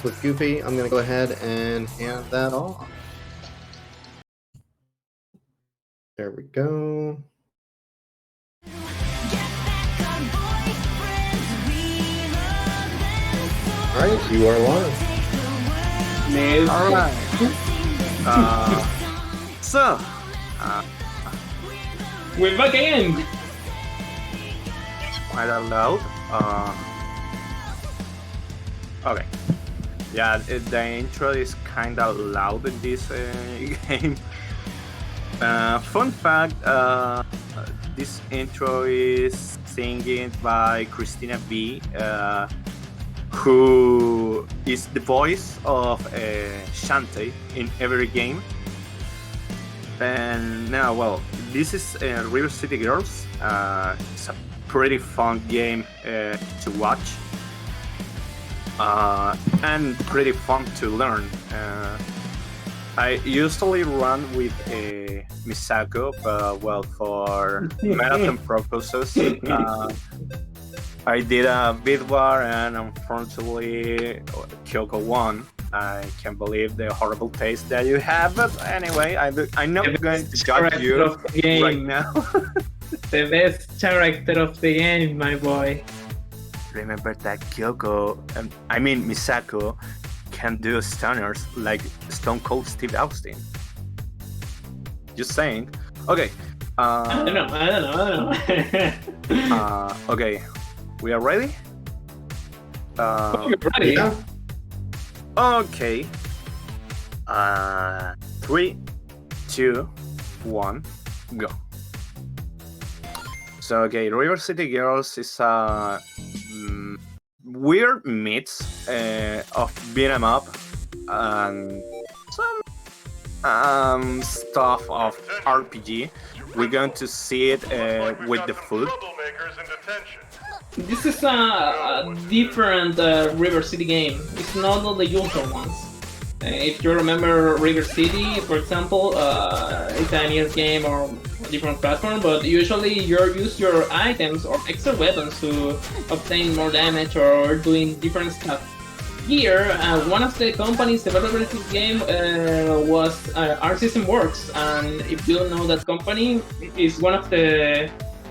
with Goofy, I'm going to go ahead and hand that off. There we go. All right, you are live. All right. We're back again. Quite loud. Okay. Yeah, the intro is kind of loud in this game. Fun fact: this intro is singing by Christina B, who is the voice of Shantae in every game. And now, well, this is River City Girls. It's a pretty fun game to watch. And pretty fun to learn. I usually run with Misako, but well, for marathon purposes, I did a bid war and unfortunately Kyoko won. I can't believe the horrible taste that you have, but anyway, I'm not going to judge you right now. The best character of the game, my boy. Remember that Kyoko, Misako, can do stunners like Stone Cold Steve Austin. Just saying. Okay. I don't know. Okay. We are ready? You're ready. Yeah. Okay. 3, 2, 1, go. So, okay, River City Girls is a weird mix of beat 'em up and some stuff of RPG. We're going to see it with the food. This is a different River City game. It's not all the usual ones. If you remember River City, for example, it's a NES game or a different platform, but usually you use your items or extra weapons to obtain more damage or doing different stuff. Here, one of the companies developing this game was Art System Works, and if you don't know that company, is one of the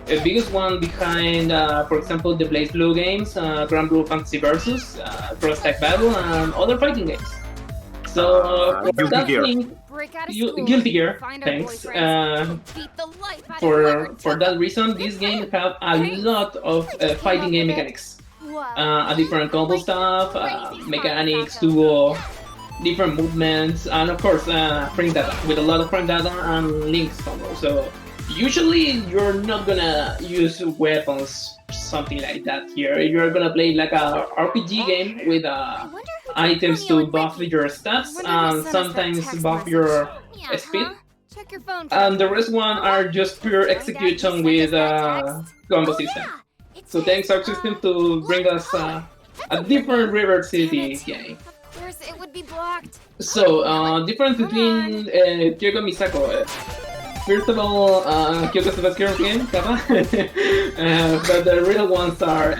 biggest one behind, for example, the Blaze Blue games, Grand Blue Fantasy Versus, Cross Tag Battle, and other fighting games. So for that thing, Guilty Gear, thanks. For that reason, this game have a lot of fighting game mechanics. A different combo stuff, mechanics, duo, different movements, and of course frame data, with a lot of frame data and links combo. So usually you're not gonna use weapons, something like that here. You're gonna play like a RPG game with items to buff your stats and sometimes buff your speed. And the rest one are just pure execution with combo system. So thanks Arc System to bring us a different River City game. So difference between Kyoko and Misako. First of all, Kyoko's the best girl game, but the real ones are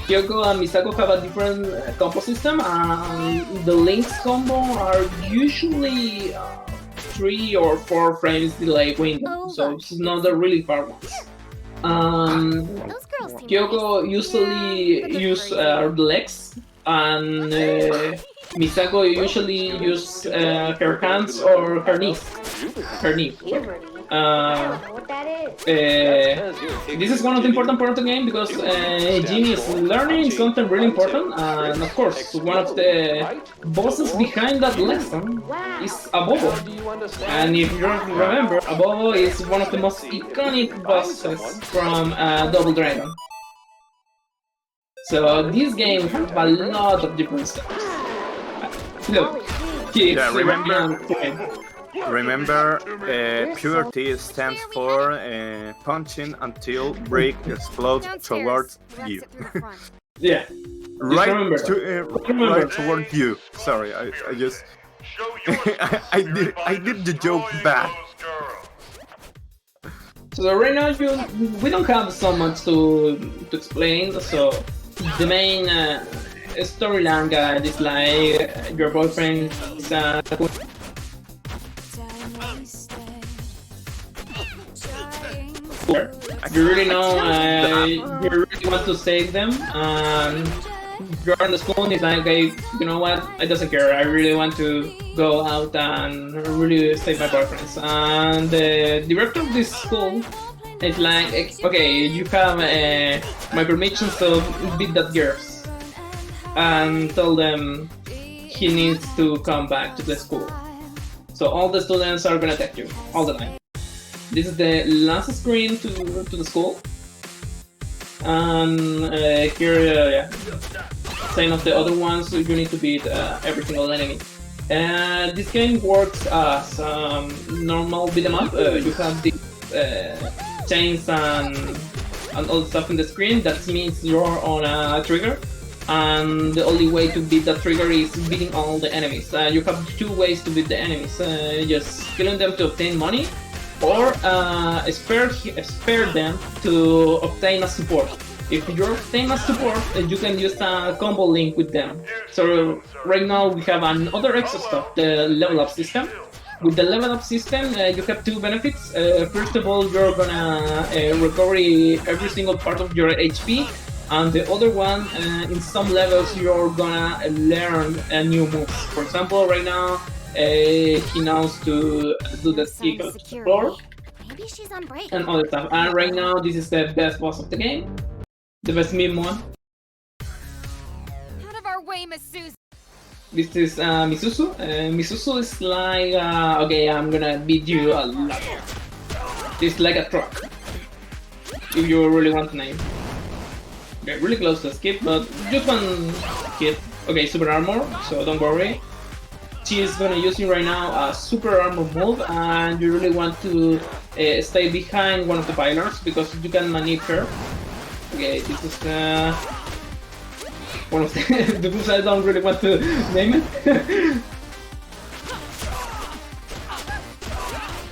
Kyoko and Misako have a different combo system. The links combo are usually 3 or 4 frames delay window, so it's not the really far ones. Kyoko usually use legs, and Misako usually use her hands or her knees. This is one of the important parts of the game because genius learning is something really important, and of course one of the bosses behind that lesson is Abobo. And if you remember, Abobo is one of the most iconic bosses from Double Dragon. So this game has a lot of different stuff. Look, yeah, remember, purity stands for punching until break explodes towards you. Yeah. Right toward you. Sorry, I just I did the joke bad. So right now we don't have so much to explain. So the main storyline guide is like your boyfriend is you really know you really want to save them, and you're on the school and it's like, okay, you know what, I doesn't care, I really want to go out and really save my boyfriends. And the director of this school is like, okay, you have my permission to beat that girls, and tell them he needs to come back to the school. So all the students are gonna attack you all the time. This is the last screen to the school. And here, yeah, same of the other ones, so you need to beat every single enemy. This game works as normal beat 'em up. You have the chains and all the stuff in the screen. That means you're on a trigger, and the only way to beat that trigger is beating all the enemies. You have two ways to beat the enemies: just killing them to obtain money, or spare them to obtain a support. If you obtain a support, you can use a combo link with them. So right now we have another extra stuff, the level up system. With the level up system, you have two benefits. First of all, you're gonna recover every single part of your HP, and the other one, in some levels, you're gonna learn new moves. For example, right now, he knows to do the kick of the floor. Maybe she's on break. And other stuff. And right now, this is the best boss of the game, the best meme one. Out of our way, Miss Susan. This is Misuzu. Misuzu is like, okay, I'm gonna beat you a lot. It's like a truck, if you really want to name. Okay, really close to skip, but just one hit. Okay, super armor, so don't worry. She's gonna using right now a super armor move, and you really want to stay behind one of the pillars because you can maneuver her. Okay, this is one of the moves I don't really want to name it.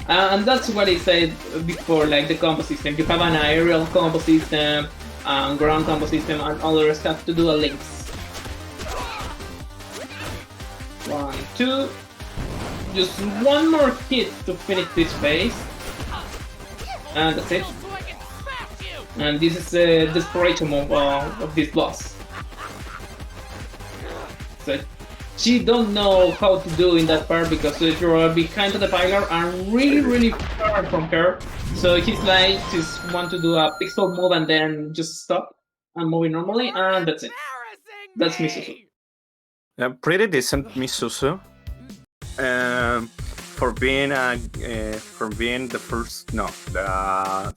And that's what I said before, like the combo system. You have an aerial combo system, ground combo system, and other stuff to do a links. 1, 2. Just one more hit to finish this phase. And that's it. And this is the desperation move of this boss. So she don't know how to do in that part because you're behind the pillar and really far from her. So he's like, just want to do a pixel move and then just stop and moving normally, and that's it. That's Misuzu. Pretty decent Misuzu. For being the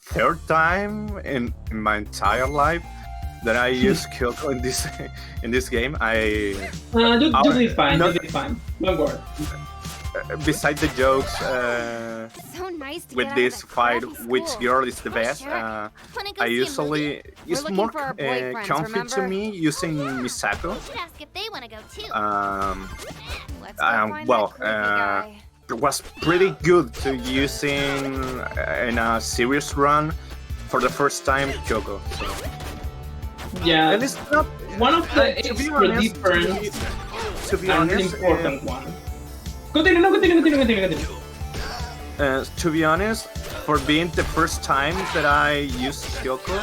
third time in my entire life that I use Kyoko in this game. You'll be fine. You'll be fine. Don't worry. Besides the jokes, So nice to with get this out of the fight, crappy which school. girl is the Oh, best? sure. Wanna go I see a usually movie? We're it's looking more for our boyfriends, comfy to remember? me using Misako. We should ask if they want to go too. Let's go find Well, that creepy guy. it was pretty good to using in a serious run for the first time Kyoko. So. Yeah, And it's not one of the to be extra honest, difference to be and honest, important one. Continue. To be honest, for being the first time that I used Kyoko,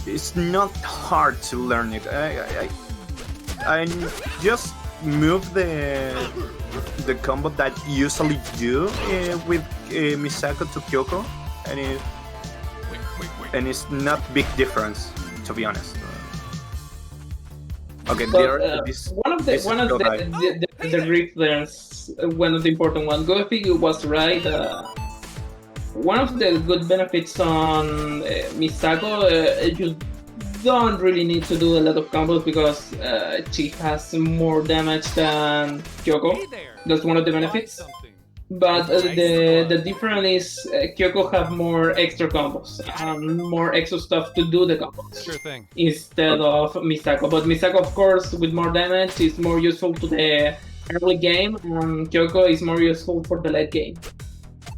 it's not hard to learn it. I just move the combo that usually do with Misako to Kyoko, and it's not big difference, to be honest. Okay, But one of the reference, one of the important ones, Goofi was right. One of the good benefits on Misako, you don't really need to do a lot of combos because she has more damage than Kyoko. That's one of the benefits. But the difference is Kyoko have more extra combos and more extra stuff to do the combos. Sure thing. Instead of Misako. But Misako, of course, with more damage is more useful to the early game, and Kyoko is more useful for the late game.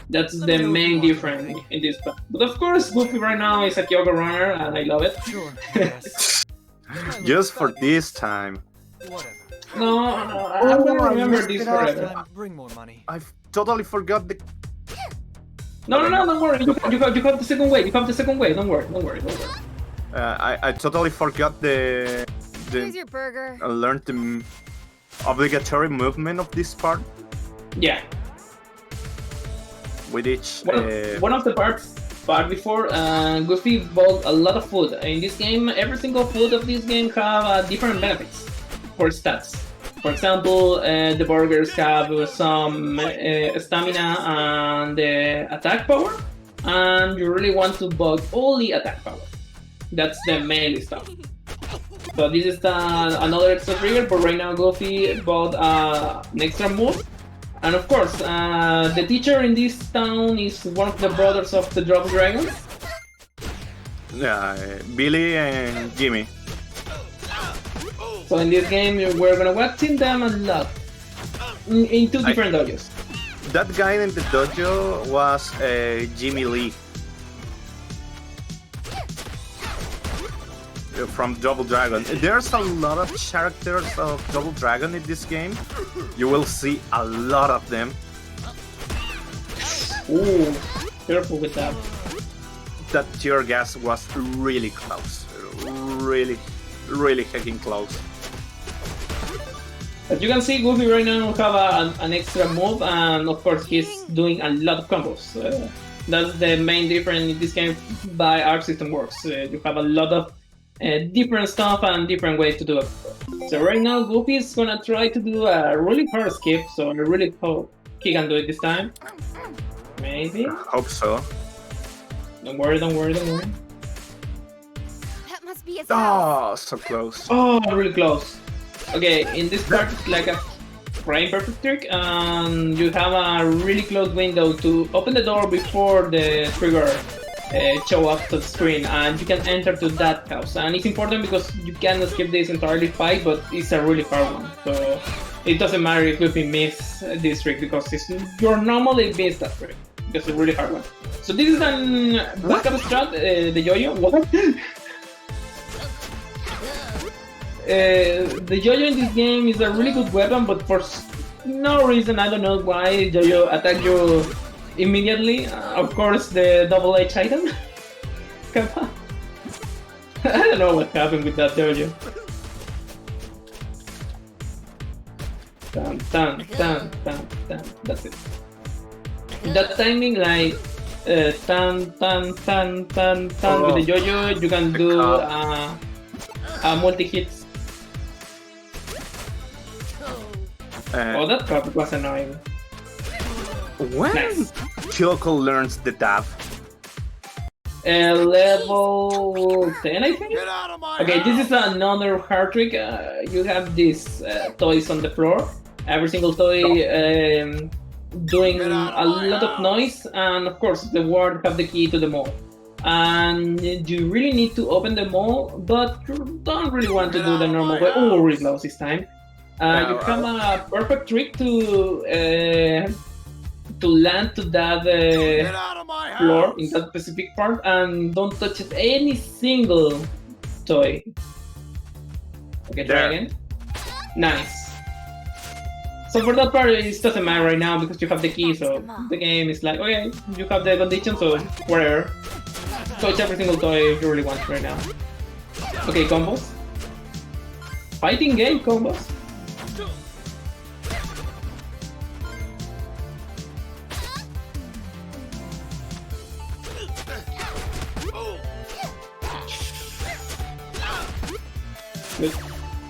That's the main difference in this part. But of course, Goofi right now is a Kyoko runner, and I love it. Sure. Yes. Just for this time. Whatever. No, I'm gonna remember messed this it up. forever. Bring more money. I totally forgot the. No, don't worry. You have the second way. You have the second way. Don't worry. I totally forgot the. Here's your burger. I learned the obligatory movement of this part Yeah. with each. One of the parts before, Goofy bought a lot of food. In this game, every single food of this game have different benefits for stats. For example, the burgers have some stamina and attack power, and you really want to buy only attack power. That's the melee stuff. So this is another extra trigger, but right now Goofy bought an extra move. And of course, the teacher in this town is one of the brothers of the Double Dragon. Billy and Jimmy. So in this game, we're gonna watching them a lot in two different dojos. That guy in the dojo was Jimmy Lee from Double Dragon. There's a lot of characters of Double Dragon in this game. You will see a lot of them. Ooh, careful with that. That tear gas was really close. Really hecking close. As you can see, Goofy right now have an extra move, and of course he's doing a lot of combos. That's the main difference in this game by Arc System works. You have a lot of different stuff and different ways to do it. So right now, Goofy is gonna try to do a really hard skip, so I really hope he can do it this time. Maybe? Hope so. Don't worry. That must be his house. Oh, so close. Oh, really close. Okay, in this part, it's like a frame perfect trick, and you have a really close window to open the door before the trigger show up to the screen, and you can enter to that house. And it's important because you can skip this entirely fight, but it's a really hard one. So it doesn't matter if you miss this trick because you're normally miss that trick because it's a really hard one. So this is an backup strat, the yo-yo. What? The yo-yo in this game is a really good weapon, but for no reason, I don't know why, yo-yo attack you immediately. Of course, the double-edged item. Come on. I don't know what happened with that yo-yo. That's it. That timing, like with the yo-yo, you can do a multi-hits. Oh, that trap was annoying. When Nice. Kyoko learns the dab? Level 10, I think? Okay, this is another hard trick. You have these toys on the floor. Every single toy doing a lot of noise, and of course the ward have the key to the mall. And you really need to open the mall, but you don't really want to do the normal way. Oh, really close this time. You have a perfect trick to land to that floor in that specific part, and don't touch any single toy. Okay, try again. Nice. So for that part, it doesn't matter right now because you have the key, so the game is like, okay, you have the condition, so whatever. Touch every single toy you really want right now. Okay, combos. Fighting game combos.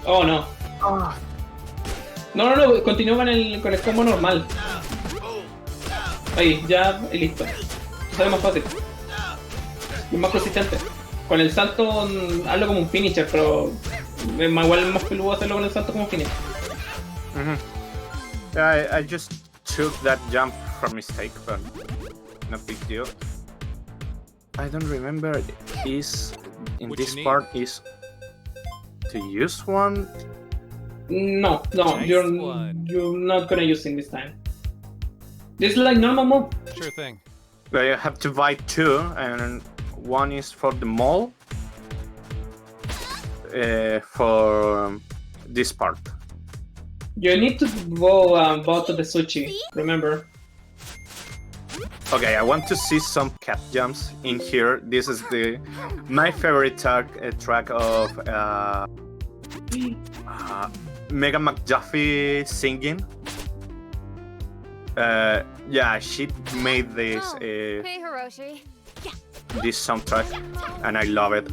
Oh no. No, continúa con el combo normal. Ahí, ya y listo. Sale más fácil. Es más consistente. Con el salto, hazlo como un finisher, pero igual es más peludo hacerlo con el salto como un finisher. I just took that jump from mistake, but no big deal. I don't remember is in What this you need? part is to use one. No, Nice you're one. not gonna use it this time. This is like normal move. Sure thing. I have to buy two, and one is for the mall, for this part. You need to go both to the sushi, remember? Okay, I want to see some cat jumps in here. This is my favorite track of Mega McJuffie singing. Yeah, she made this Hey, Hiroshi. this soundtrack, and I love it.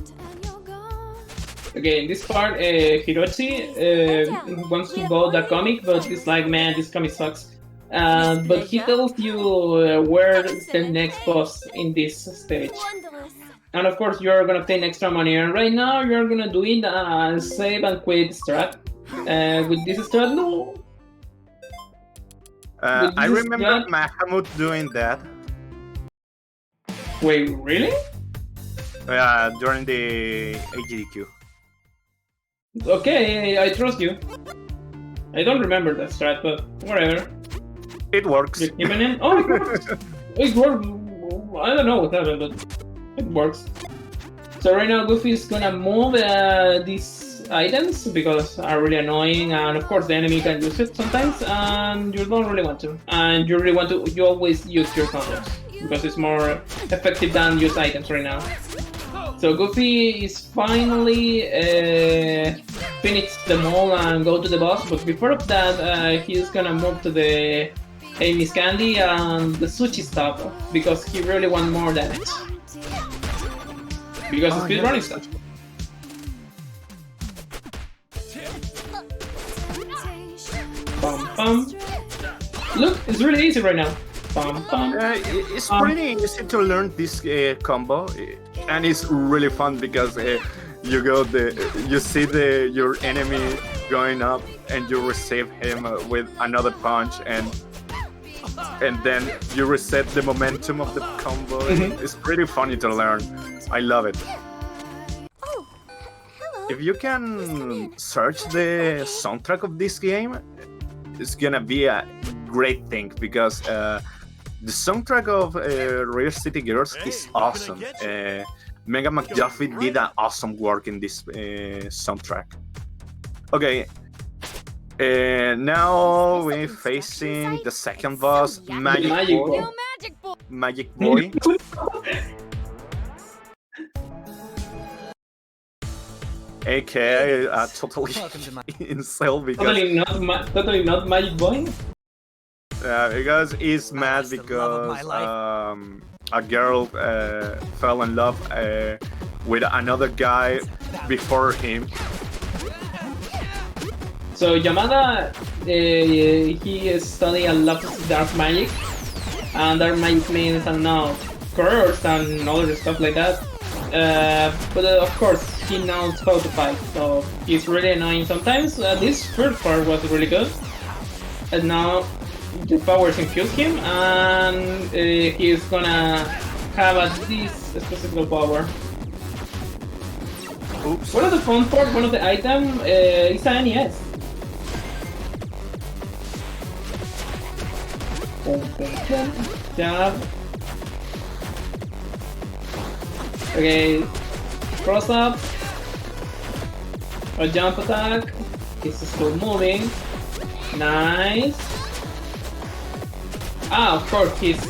Okay, in this part, Hiroshi wants to buy the comic, but he's like, man, this comic sucks. But he tells you where's the next boss in this stage. And of course, you're gonna pay extra money. And right now, you're gonna do it save and quit strat. With this strat, no. I remember Mahamud doing that. Wait, really? During the AGDQ. Okay, I trust you. I don't remember that strat, but whatever. It works. You're keeping in? Oh, it works! It works! I don't know what happened, but it works. So right now, Goofi is gonna move these items because are really annoying, and of course the enemy can use it sometimes, and you don't really want to. And you really want to, you always use your combos because it's more effective than use items right now. So Goofi is finally finished the mall and go to the boss, but before of that, he's gonna move to the Amy's Candy and the sushi stuff because he really wants more damage. Because it's speedrunning stuff. Bum bum. Look, it's really easy right now. Bum bum. It's pretty easy to learn this combo, and it's really fun because you see your enemy going up, and you receive him with another punch, and then you reset the momentum of the combo. It's pretty funny to learn. I love it. Oh, hello. If you can search the soundtrack of this game, it's gonna be a great thing because the soundtrack of River City Girls is awesome. Mega McJuffie did an awesome work in this soundtrack. Okay, now we're facing the second boss, Magic Boy. Magic Boy. AKA totally incel because Totally not Magic Boy. Because he's mad because a girl fell in love with another guy before him. So Yamada, he is studying a lot of dark magic, and dark magic means, I don't know, curse and other stuff like that. But of course, he knows how to fight, so he's really annoying sometimes. This first part was really good, and now the powers infuse him, and he's gonna have this specific power. Oops. One of the fun part, one of the items is an NES. Jab. Okay, cross up, a jump attack. He's still moving. Nice. Of course, he's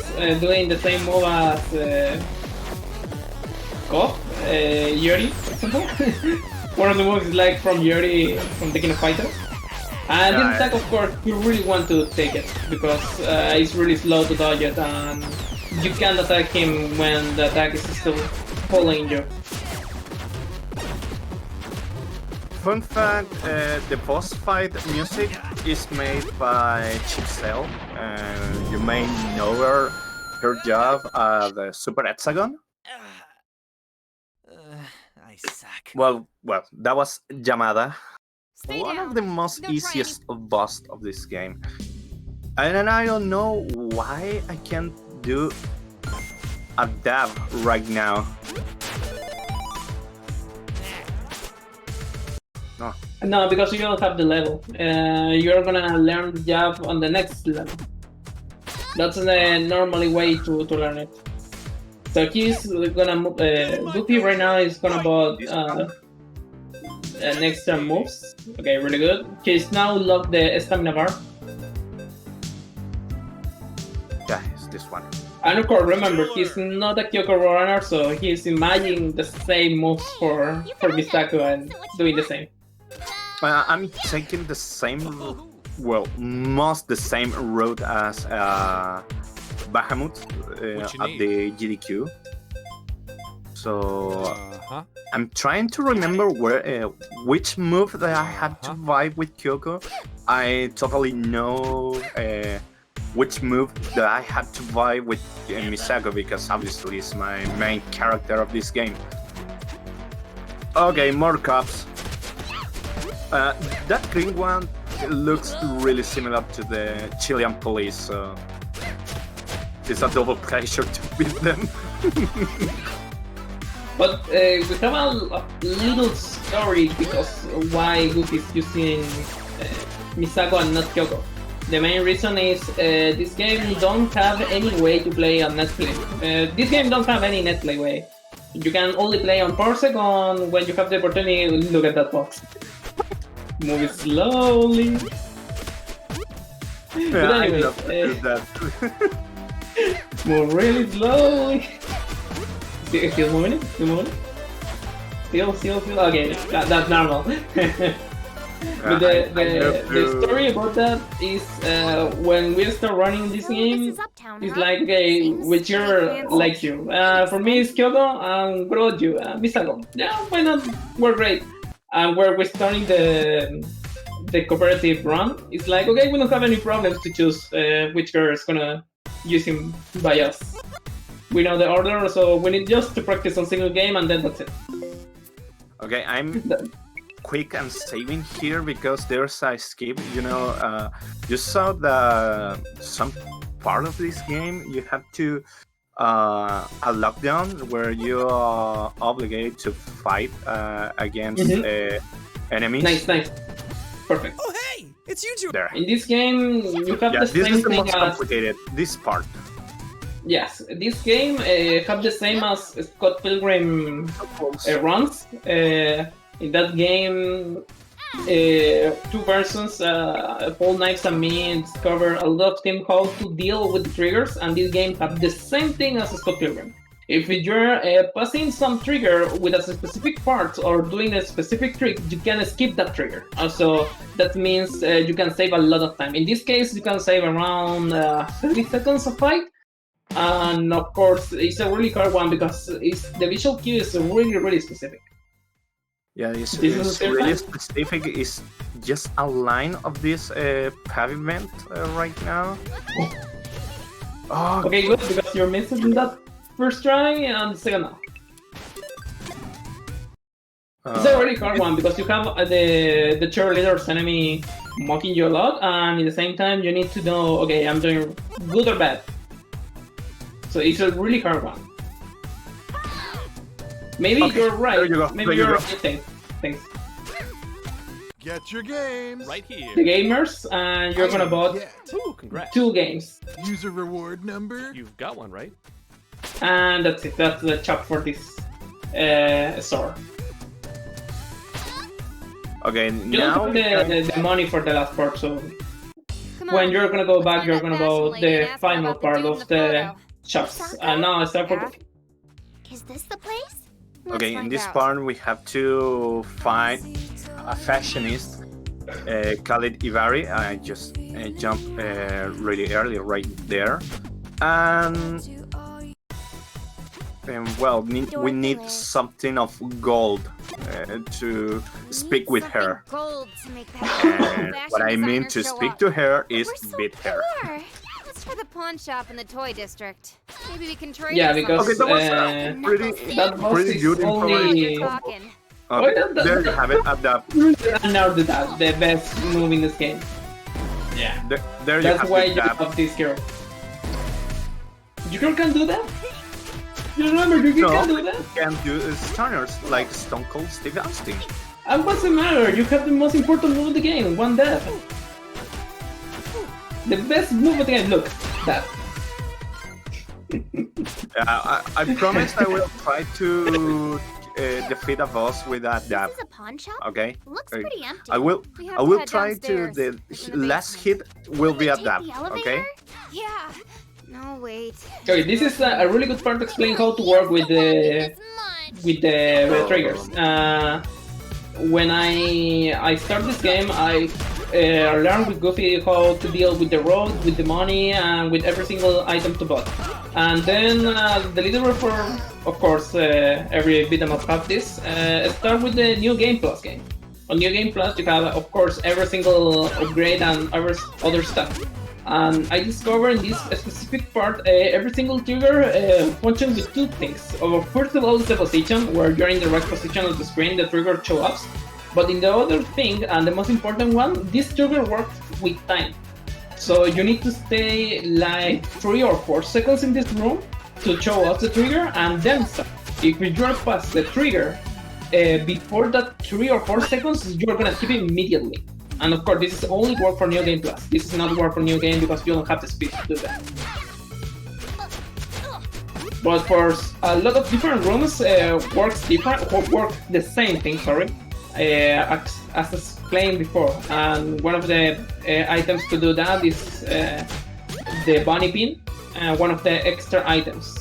doing the same move as Yuri, for example. One of the moves is like from Yuri from Tekken Fighter. And this attack, of course, you really want to take it because it's really slow to dodge it, and you can't attack him when the attack is still following you. Fun fact, the boss fight music is made by Chipsel. You may know her job at the Super Hexagon. I suck. Well, that was Yamada. Stay One down. of the most No easiest of boss of this game. And I don't know why I can't do a dab right now. No. No, because you don't have the level. You're gonna learn the jab on the next level. That's the normally way to learn it. So he's gonna move. Goofi right now is gonna next turn moves. Okay, really good. He's now locked the stamina bar. Yeah, it's this one. And of course, remember, he's not a Kyoko runner, so he's imagining the same moves for Misako and doing the same. I'm taking the same, well, most the same route as Bahamut at the GDQ. So I'm trying to remember which move that I have to vibe with Kyoko. I totally know which move that I have to vibe with Misako because obviously it's my main character of this game. Okay, more cops. That green one looks really similar to the Chilean police, so it's a double pleasure to beat them. But we have a little story because why Goofi is using Misako and not Kyoko. The main reason is this game don't have any way to play on netplay. This game don't have any netplay way. You can only play on Parsecon when you have the opportunity. Look at that box. Move it slowly. Yeah, But anyway, I love to do that. move really slowly. Still moving it? Still moving it? Still. Okay, that's normal. But the story about that is when we start running this game, it's like, okay, which year like you? For me, it's Kyoko, and what about you? Misako. Yeah, why not? We're great. And where we're starting the cooperative run, it's like, okay, we don't have any problems to choose which girl is gonna use him by us. We know the order, so we need just to practice on single game, and then that's it. Okay, I'm quick and saving here because there's a skip. You know, you saw some part of this game you have to a lockdown where you are obligated to fight against enemies. Nice. Perfect. Oh hey, it's you two. There. In this game, you have the This same is the thing most as... complicated. This part. Yes, this game have the same as Scott Pilgrim runs. In that game, two persons, Paul Knives and me, discover a lot of them how to deal with the triggers, and this game have the same thing as Scott Pilgrim. If you're passing some trigger with a specific part or doing a specific trick, you can skip that trigger. Also, that means you can save a lot of time. In this case, you can save around 30 seconds of fight. And of course, it's a really hard one because the visual cue is really specific. Yeah, it's really specific. It's just a line of this pavement right now. Oh, Okay, good, because you're missing that first try and the second now. It's a really hard one because you have the cheerleader's enemy mocking you a lot, and at the same time you need to know, okay, I'm doing good or bad. So it's a really hard one. Maybe Okay, you're right. there you go, Maybe there you you're go. right. Thanks. Get your games Right here. The gamers, and you're gonna buy Ooh, congrats. 2 games. User reward number. You've got one, right? And that's it. That's the chop for this store. okay, You now don't have the money for the last part, so when you're gonna go back, you're gonna go the final part of the shops. And now I start for Is this the place? okay, in this part we have to find a fashionist called Ivari. I just jumped really early right there, and well, we need something of gold to speak with her. And what I mean to speak to her is beat her. Let's try the pawn shop in the toy district. Maybe we can trade. Yeah, or because Okay, that was pretty, that boss pretty is good only information. talking. Okay, Wait, there you have it. At the now the best move in this game. Yeah, there you that's have why the you dab. love this girl. You can do that? You remember you can do that? You can do stunners like Stone Cold Steve Austin. And what's the matter? You have the most important move of the game, one death. The best move of the game, look, that. I promise I will try to defeat a boss with a dab. This is a pawn shop? Okay. Looks pretty empty. I will. We have I to will head try to. downstairs. The It's in the last basement. hit will be a Take dab. the elevator? Okay. Yeah. No, wait. Okay, this is a really good part to explain how to work with the triggers. When I start this game, I learned with Goofi how to deal with the road, with the money, and with every single item to buy. And then the leader for, of course, every beat 'em up have this. Start with the New Game Plus game. On New Game Plus, you have, of course, every single upgrade and every other stuff. And I discovered in this specific part, every single trigger functions with two things. First of all, is the position, where you're in the right position of the screen, the trigger shows up. But in the other thing, and the most important one, this trigger works with time. So you need to stay like 3 or 4 seconds in this room to show us the trigger, and then stop. If you're past the trigger before that 3 or 4 seconds, you're gonna skip it immediately. And of course, this is only work for New Game Plus. This is not work for New Game because you don't have the speed to do that. But for a lot of different rooms, work the same thing. Sorry, as explained before. And one of the items to do that is the bunny pin, one of the extra items.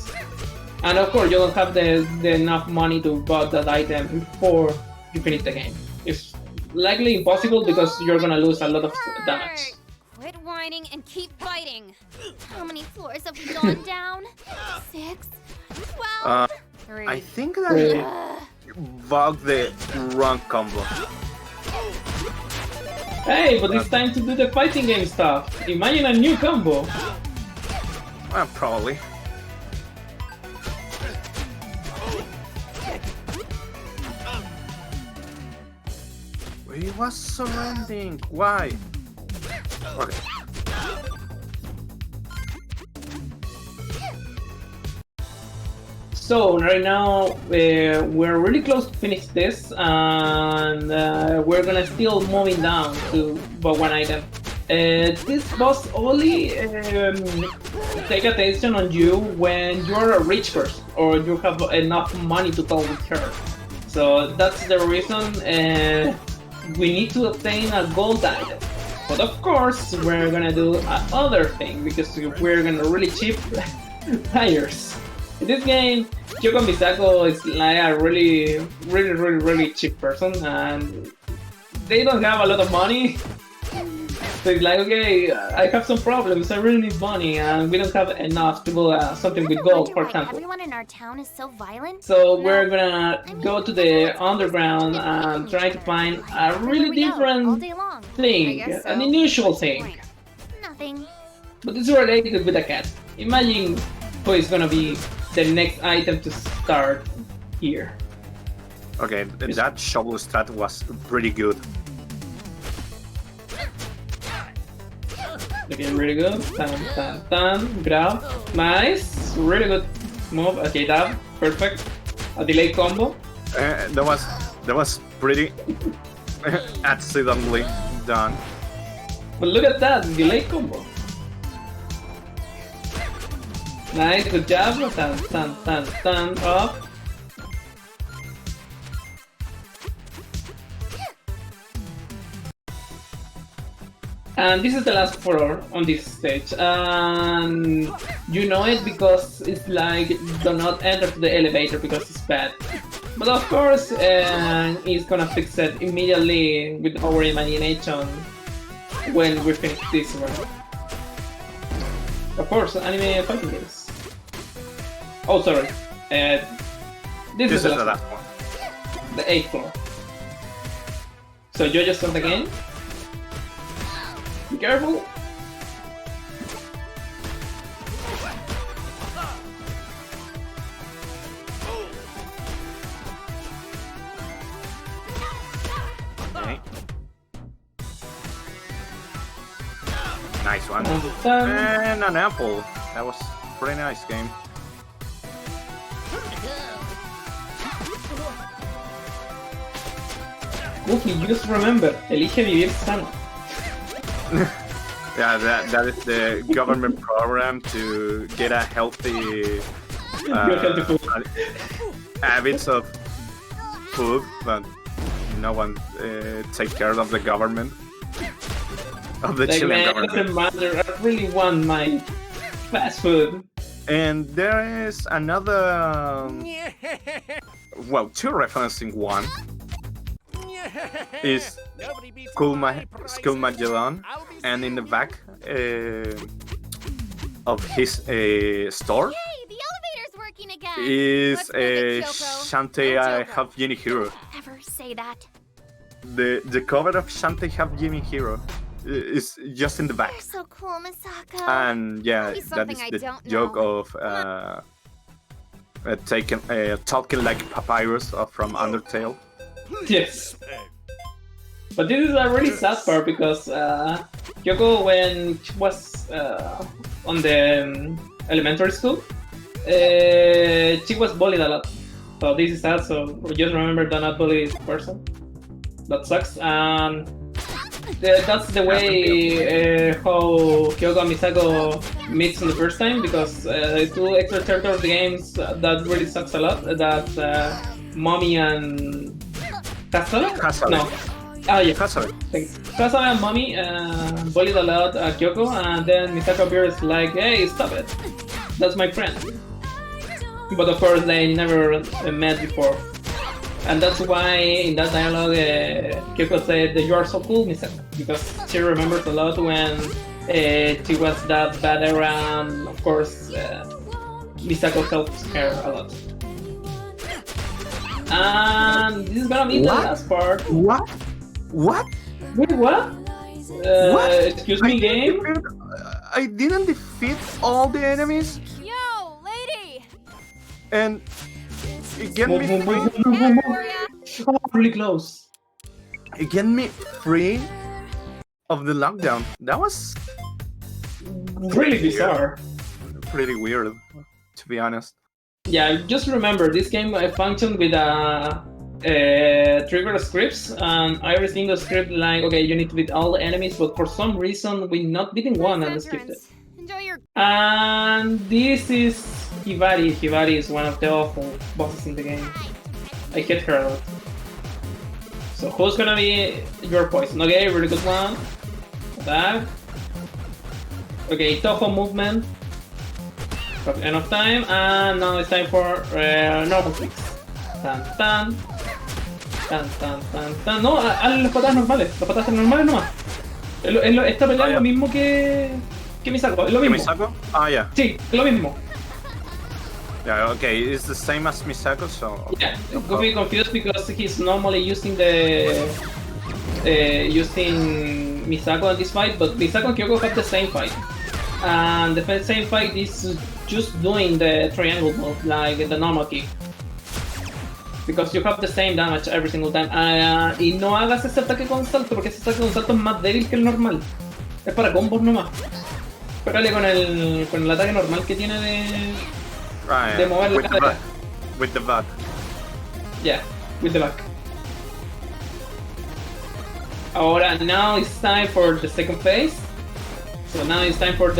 And of course, you don't have the enough money to buy that item before you finish the game. It's likely impossible because you're gonna lose a lot of damage. Quit whining and keep fighting. How many floors have we gone down? 6, 12, 3. I think that you bugged the wrong combo. Hey, but it's time to do the fighting game stuff. Imagine a new combo. Probably. He was surrounding. Why? Okay. So right now we're really close to finish this, and we're gonna still moving down to but one item. This boss only take attention on you when you're a rich person or you have enough money to talk with her. So that's the reason we need to obtain a gold item. But of course, we're gonna do another thing because we're gonna really cheap players. In this game, Kyoko Misako is like a really cheap person, and they don't have a lot of money. So it's like, okay, I have some problems, I really need money, and we don't have enough to go something with gold, for example. Everyone in our town is so violent. So we're gonna go to the underground and try to find a really different thing, an unusual thing. Nothing. But it's related with a cat. Imagine who is gonna be the next item to start here. Okay, that shovel strat was pretty good. Looking really good. Grab. Nice. Really good move. Okay, dab. Perfect. A delay combo. That was pretty accidentally done. But look at that. Delay combo. Nice. Good job. Up. And this is the last floor on this stage, and you know it because it's like do not enter to the elevator because it's bad. But of course, it's gonna fix it immediately with our imagination when we finish this round. Of course, anime fighting games. Oh, sorry. This is the last one. The 8th floor. So you just start again. Be careful! Okay. Nice one. And an apple. That was a pretty nice game. Goofi, just remember, elige vivir sano. Yeah, that is the government program to get a healthy Healthy food. habits of food, but no one take care of the government. Of the Like, Chilean man, it government. doesn't matter. I really want my fast food. And there is another, well, two references in one. Is School Magellan, and in the back of his store Hey, the elevator's working again. is Let's move it, Kyoko. Shantae No I joker. Have Genie Hero. Never say that. The cover of Shantae Have Genie Hero is just in the back. You're so cool, Misako. And yeah, Tell me that something is I the don't joke know. of talking like Papyrus from Undertale. Yes. But this is a really sad part because Kyoko, when she was on the elementary school, she was bullied a lot. So this is sad, so just remember, do not bully this person. That sucks. And that's the way how Kyoko and Misako meets in the first time, because two extra characters of the games, that really sucks a lot. That Mommy and Kasale? Kasale. No. Ah, yeah. Kasale. Thanks. Kasale and Mommy bullied a lot Kyoko, and then Misako appears like, hey, stop it. That's my friend. But of course, they never met before. And that's why in that dialogue, Kyoko said, you are so cool, Misako. Because she remembers a lot when she was that bad era, and of course, Misako helps her a lot. And this is gonna be the last part. What? What? Wait, what? What? Excuse me, game? I didn't defeat all the enemies, Yo, lady. and it get me free. Victoria. Oh, really close. It get me free of the lockdown. That was Really bizarre. pretty weird, to be honest. Yeah, just remember, this game functioned with trigger scripts, and every single script like, okay, you need to beat all the enemies, but for some reason we not beating one and skipped it. Enjoy your. And this is Ivari. Ivari is one of the awful bosses in the game. I hate her a lot. So who's gonna be your poison? Okay, really good one. Attack. Okay, Toho movement. Got enough time, and now it's time for normal clicks. Tan tan. Tan tan tan tan. No, hazle las patadas normales. Las patadas normales nomás. Esta pelea es lo mismo que Misako. Es lo mismo. Misako? Ah, yeah. Sí, es lo mismo. Yeah, okay, it's the same as Misako, so... Yeah, Goofi confused because he's normally using using Misako in this fight, but Misako and Kyoko have the same fight. And the same fight is just doing the triangle move, like the normal kick. Because you have the same damage every single time. Y no hagas ese ataque con salto, porque ese ataque con salto es más débil que el normal. Es para combos nomás. Pégale con el ataque normal que tiene de mover la cadera. With the back. Yeah, with the back. Ahora, now it's time for the second phase. So now it's time for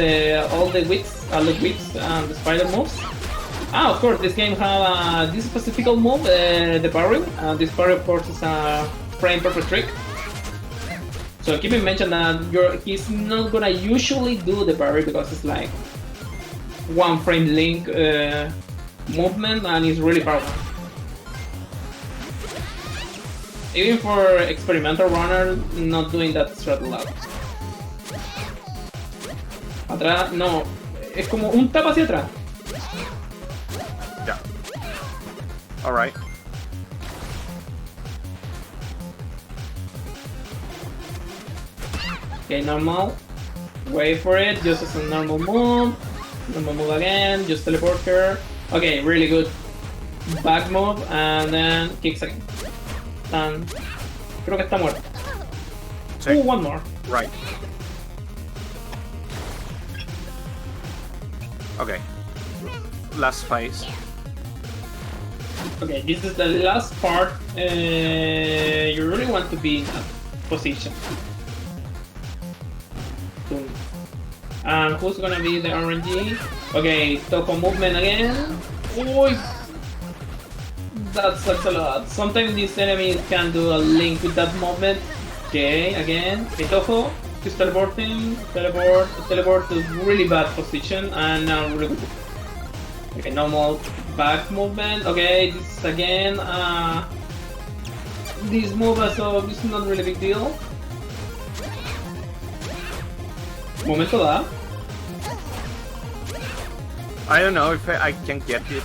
all the whips and the spider moves. Ah, of course, this game has this specific move, the parry. This parry, of course, is a frame perfect trick. So keep in mind that he's not gonna usually do the parry because it's like one frame link movement, and it's really powerful. Even for experimental runner, not doing that strat a lot. Atrás, no, es como un tap hacia atrás. Yeah. Alright. Okay, normal. Wait for it, just as a normal move. Normal move again, just teleport her. Okay, really good. Back move, and then kicks again. And creo que está muerto. Sí. One more. Right. Okay. Last phase. Okay, this is the last part. You really want to be in that position. Boom. And who's gonna be the RNG? Okay, Toko movement again. Oh, that sucks a lot. Sometimes these enemies can do a link with that movement. Okay, again, Itoho, just teleporting, teleport to really bad position, and now really good. Okay, normal back movement. Okay, this again, this move, so this is not really big deal. Momento da. I don't know if I can get it.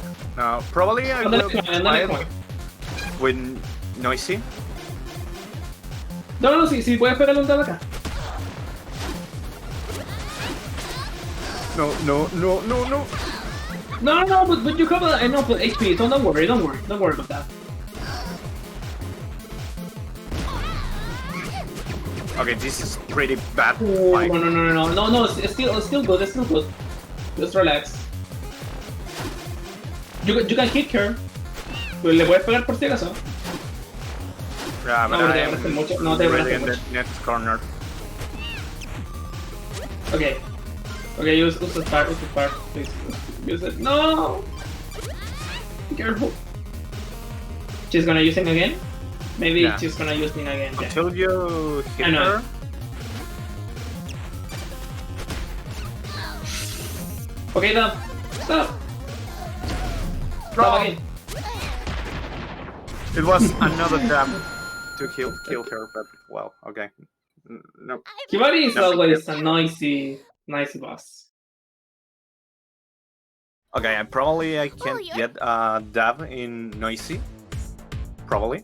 Probably I will try it with Noisy. No, sí, puedes pegarle un dado acá. No. No, but you have enough HP, so don't worry about that. Okay, this is pretty bad. No, it's still good, Just relax. You can hit her. Le puedes pegar por si acaso. Yeah, but No, I te am abrazo mucho, no te abrazo really in the mucho. next corner. Okay, use the spark, please. Use it. No! Be careful. She's gonna use it again? Maybe Yeah. she's gonna use it again. Yeah. Until you hit I know. her. Okay, stop! Stop again. It was another jab to kill her, but well, okay. No. Ivari is Nothing always a noisy boss. Okay, and probably I can get a dab in Noisy. Probably.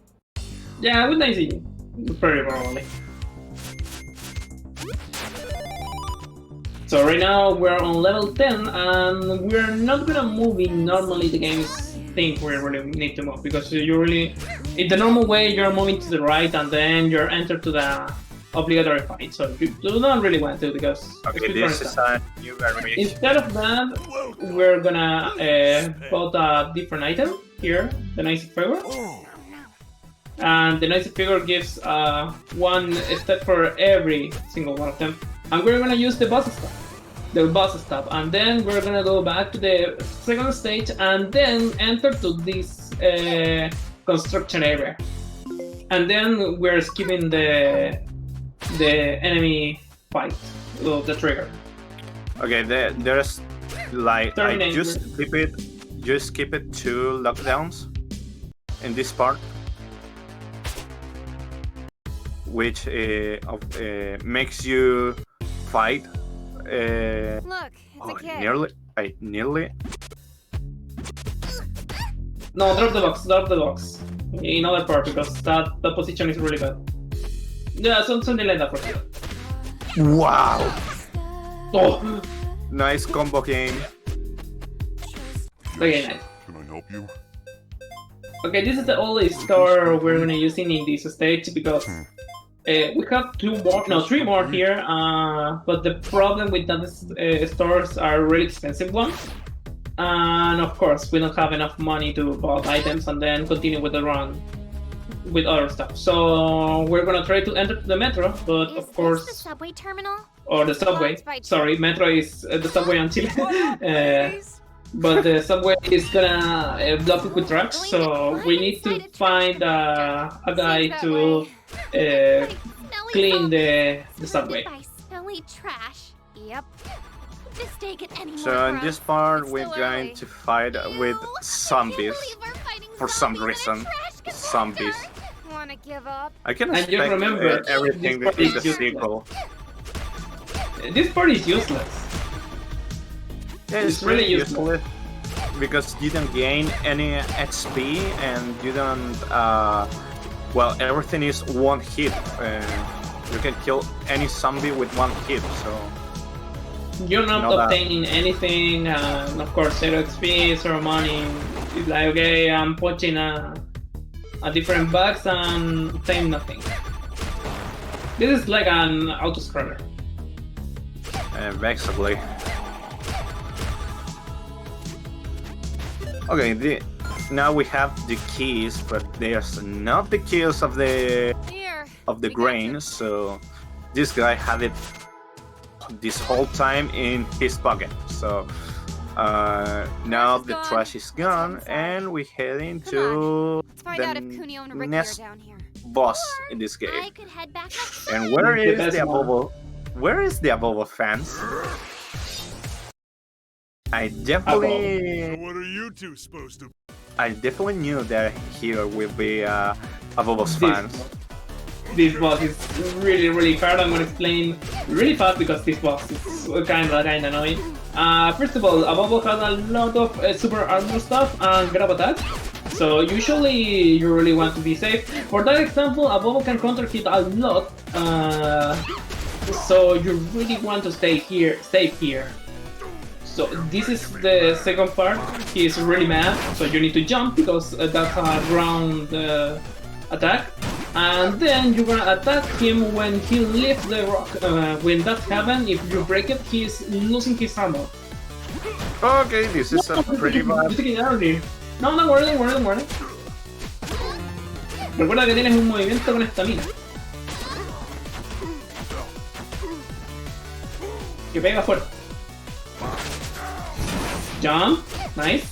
Yeah, with noisy. Very probably. So right now we're on level 10 and we're not gonna move in normally the games think we really need to move because you really, in the normal way you're moving to the right and then you're entered to the obligatory fight. So you do not really want to because Okay, this is a new variation. instead of that, we're gonna put a different item here, the nice figure. And the nice figure gives one step for every single one of them. And we're gonna use the boss stuff, and then we're gonna go back to the second stage and then enter to this construction area. And then we're skipping the enemy fight, the trigger. Okay, there's like I Terminate. just skip it 2 lockdowns in this part, which makes you fight. Look, it's a kid. Nearly. No, drop the box. In other part because that position is really bad. Yeah, something like that for sure. Wow! Oh, Nice combo game. okay, nice. Can I help you? Okay, this is the only store we're gonna use in this stage because we have 3 more here. But the problem with that stores are really expensive ones, and of course we don't have enough money to buy items and then continue with the run with other stuff. So we're gonna try to enter the metro, but Is of course, this the subway terminal? or the subway. Sorry, metro is the subway on Chile. But the subway is gonna block it with trucks, so we need to find a guy to clean the subway. By smelly trash. Yep. This day get any more So in gross. this part It's we're so going early. to fight with Ew, I zombies. can't believe we're fighting For some zombies in a reason. trash Zombies. compactor. Wanna give up? I can And you expect remember, everything this part in is the useless. sequel. This part is useless. Yeah, It's really useless. because you don't gain any XP and you don't. Well, everything is one hit. You can kill any zombie with one hit. So You're not No, that- obtaining anything, and of course, 0 XP, 0 money. It's like, okay, I'm punching a different box and obtain nothing. This is like an auto-scroller. basically. Okay, now we have the keys, but there's not the keys of the Here. grain. We got So this guy had it this whole time in his pocket. So Now Trash is the gone. trash is gone, Let's and we head into Let's find out if the Kunio and Ricky are next down here. boss in this I game. could head back up. And where The is best the one. Abobo? Where is the Abobo fans? I So definitely, what are you two supposed to? I definitely knew that here will be Abobo's fans. This boss is really hard. I'm gonna explain really fast because this boss is kinda annoying. First of all, Abobo has a lot of super armor stuff and grab attack. So usually you really want to be safe. For that example, Abobo can counter hit a lot. So you really want to stay here, safe here. So this is the second part. He is really mad, so you need to jump because that's a ground attack. And then you're gonna attack him when he lifts the rock. When that happens, if you break it, he's losing his armor. Okay, this is a pretty bad. No, don't worry. Recuerda que tienes un movimiento con estamina. Que pega fuerte. Jump, nice.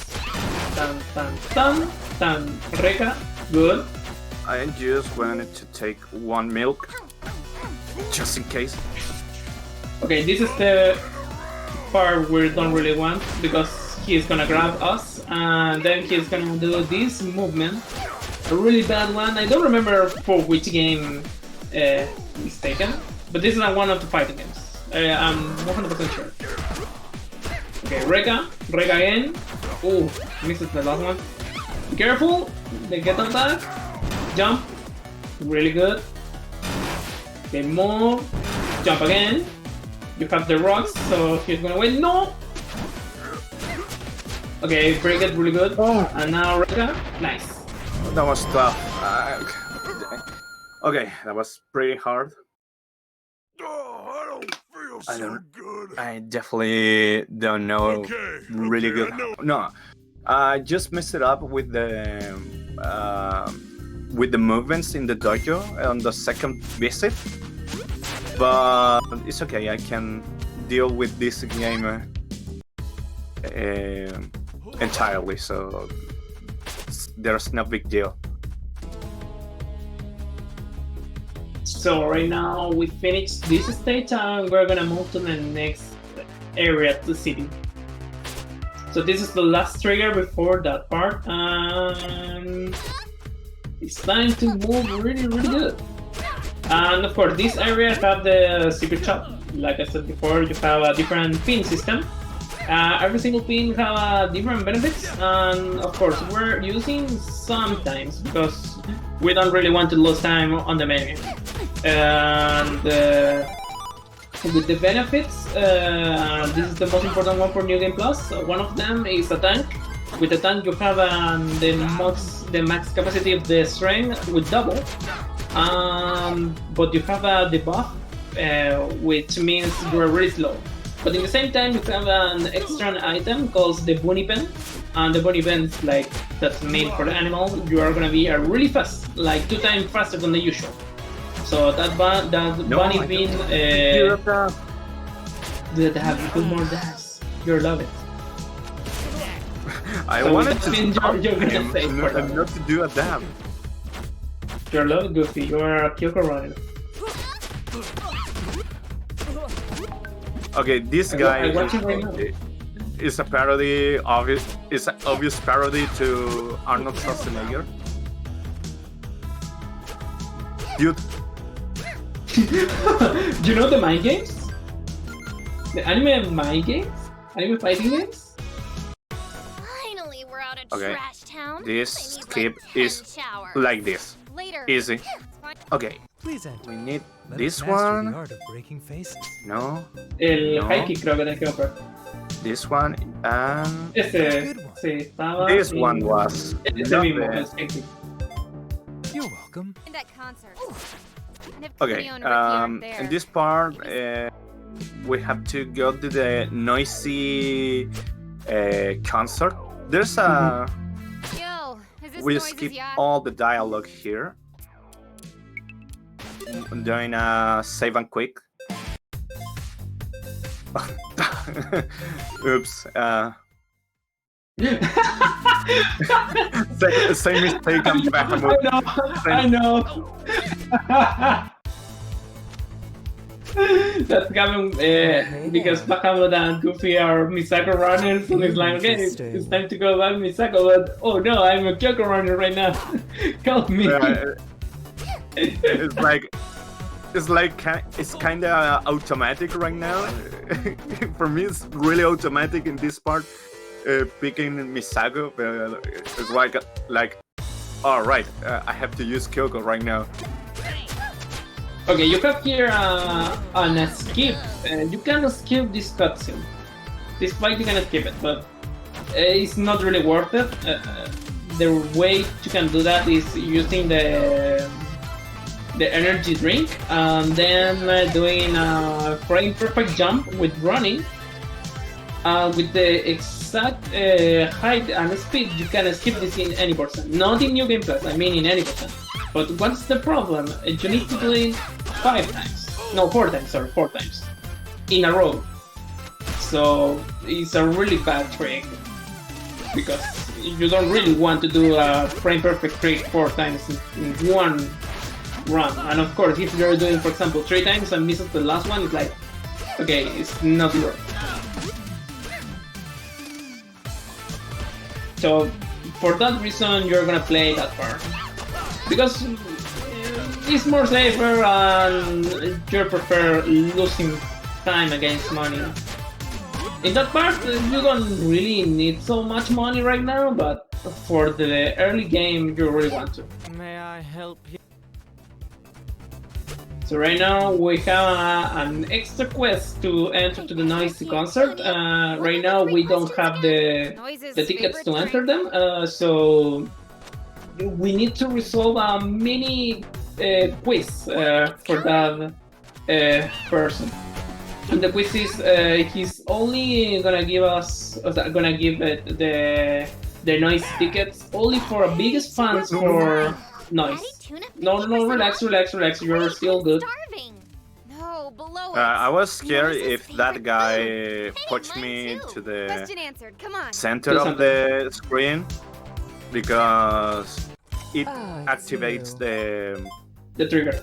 Tan, Reka, good. I just wanted to take one milk, just in case. Okay, this is the part we don't really want because he's gonna grab us and then he's gonna do this movement. A really bad one. I don't remember for which game it's taken, but this is one of the fighting games. I'm 100% sure. Okay, Reka again. Oh, misses the last one. Be careful, they get attack. Jump, really good. Okay, move, jump again. You have the rocks, so he's gonna win. No! Okay, break it really good. And now Reka, nice. That was tough. Okay, that was pretty hard. Oh, I don't feel I so don't- good. I definitely don't know really okay, good. I know. No, I just messed it up with the movements in the dojo on the second visit. But it's okay. I can deal with this game entirely. So there's no big deal. So right now we finished this stage and we're gonna move to the next area, the city. So this is the last trigger before that part, and it's time to move really good. And of course, this area have the secret shop. Like I said before, you have a different pin system. Every single pin have different benefits, and of course, we're using sometimes because we don't really want to lose time on the menu. And with the benefits, this is the most important one for New Game Plus. One of them is a tank. With the tank, you have the max capacity of the strength with double. But you have a debuff, which means you're really slow. But in the same time, you have an extra item called the bunny pen, and the bunny pen is like that's made for the animal. You are gonna be really fast, like 2 times faster than the usual. So that bunny pin that have good more dash. You'll love it. I So wanted with to that pin, stop you're gonna him save for and that. not to do a dab. You'll love it, Goofy. You are a Kyoko runner. Okay, this I guy watch it right now. is a parody. It's an obvious parody to Arnold Schwarzenegger. Dude, Do you know the mind games? The anime mind games? Anime fighting games? Finally, we're out of Okay, Trash Town. this I need, skip like 10 is showers. like this. Later. Easy. It's fine. Okay, Please enter. we need Let this us master one. the art of breaking faces. No, El No. high kick creo que tenés que comprar. this one, and Ese, sí, estaba... this en- one was Ese not mismo, bad. el high kick. You're welcome. In that concert. And if Okay, Kunio and Ricky aren't there, in this part, we have to go to the noisy concert. There's a. Yo, is this We Noise's skip yacht? all the dialogue here. I'm doing a save and quick. Oops. Same mistake on Bahamut. I know. That's coming because Bahamut and Goofi are Misako runners, and it's like, okay, it's time to go back Misako, but oh no, I'm a Kyoko runner right now. Help me. It's kind of automatic right now. For me, it's really automatic in this part. Picking Misako, but it's like, all right, I have to use Kyoko right now. Okay, you have here an skip. You can skip this cutscene. This fight you can skip it, but it's not really worth it. The way you can do that is using the energy drink and then doing a frame perfect jump with running. With the exact height and speed, you can skip this in any percent. Not in New Game Plus, I mean in any percent. But what's the problem? You need to do it 4 times in a row. So it's a really bad trick because you don't really want to do a frame perfect trick 4 times in one run. And of course, if you're doing, for example, 3 times and misses the last one, it's like, okay, it's not worth. So for that reason, you're gonna play that part because it's more safer and you prefer losing time against money. In that part, you don't really need so much money right now, but for the early game, you really want to. May I help you? So right now we have an extra quest to enter to the Noisy concert. Right now we don't have the tickets to enter them, so we need to resolve a mini quiz for that person. And the quiz is he's only gonna give the Noise tickets only for biggest fans for Noise. No, relax, you're still good. No, below I was scared if that guy pushed me to the center of the screen because it activates the trigger.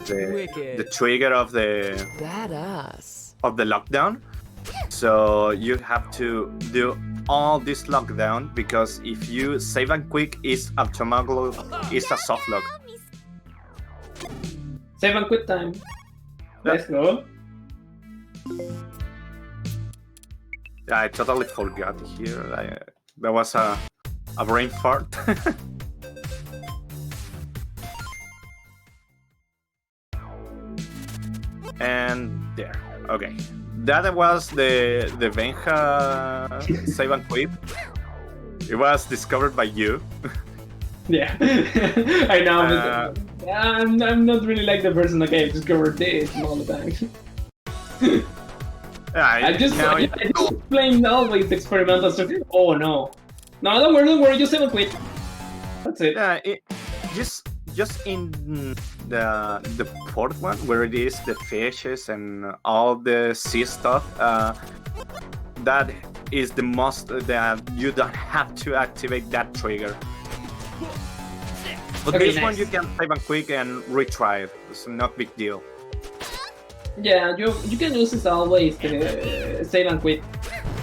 The trigger of the lockdown. So you have to do all this lockdown because if you save and quick, it's automatically a soft lock. Save and quit time. Let's go. Yeah, I totally forgot here. That was a brain fart. And there. Okay. That was the Benja save and quit. It was discovered by you. Yeah, I know. But, I'm not really like the person that I discovered this all the time. I just playing always experimental stuff. Oh no, don't worry, just save and quit. That's it. Yeah, just in the fourth one where it is the fishes and all the sea stuff. That is the most that you don't have to activate that trigger. But Okay, this nice. one you can save and quick and retry it. It's not big deal. Yeah, you can use as always the save and quit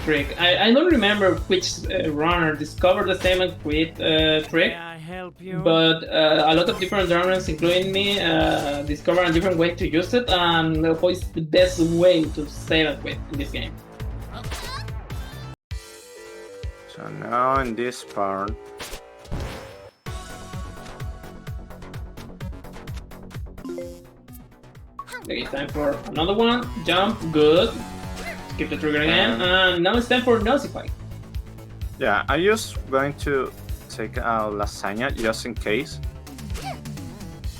trick. I don't remember which runner discovered the save and quit trick. May I help you? But a lot of different runners, including me, discover a different way to use it and what is the best way to save and quit in this game. So now in this part, Okay, time for another one. Jump, good. Skip the trigger again, and now it's time for Nosify. yeah, I'm just going to take a lasagna just in case.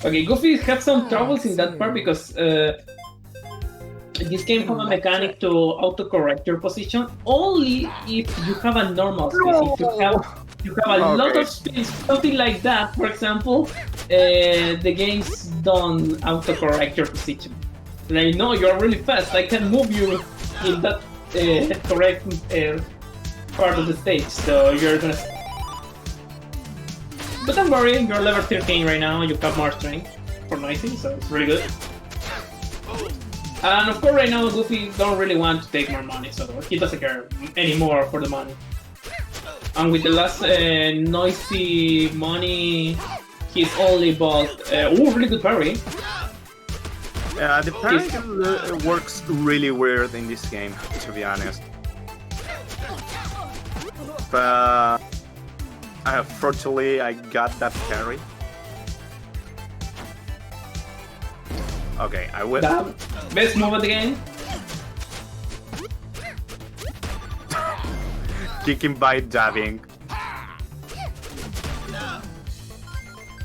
Okay, Goofi had some troubles in that part because this game has a mechanic to autocorrect your position only if you have a normal space. If you have a lot of space, something like that, for example, the games don't autocorrect your position. Like, no, you're really fast, I can move you in that correct part of the stage, so you're gonna. But don't worry, you're level 13 right now. You have more strength for noisy, so it's really good. And of course, right now Goofy don't really want to take more money, so he doesn't care anymore for the money. And with the last noisy money, he's only bought. Really good parry. The parry works really weird in this game, to be honest. But fortunately, I got that parry. Okay, I will. Best move of the game. Kicking by dabbing.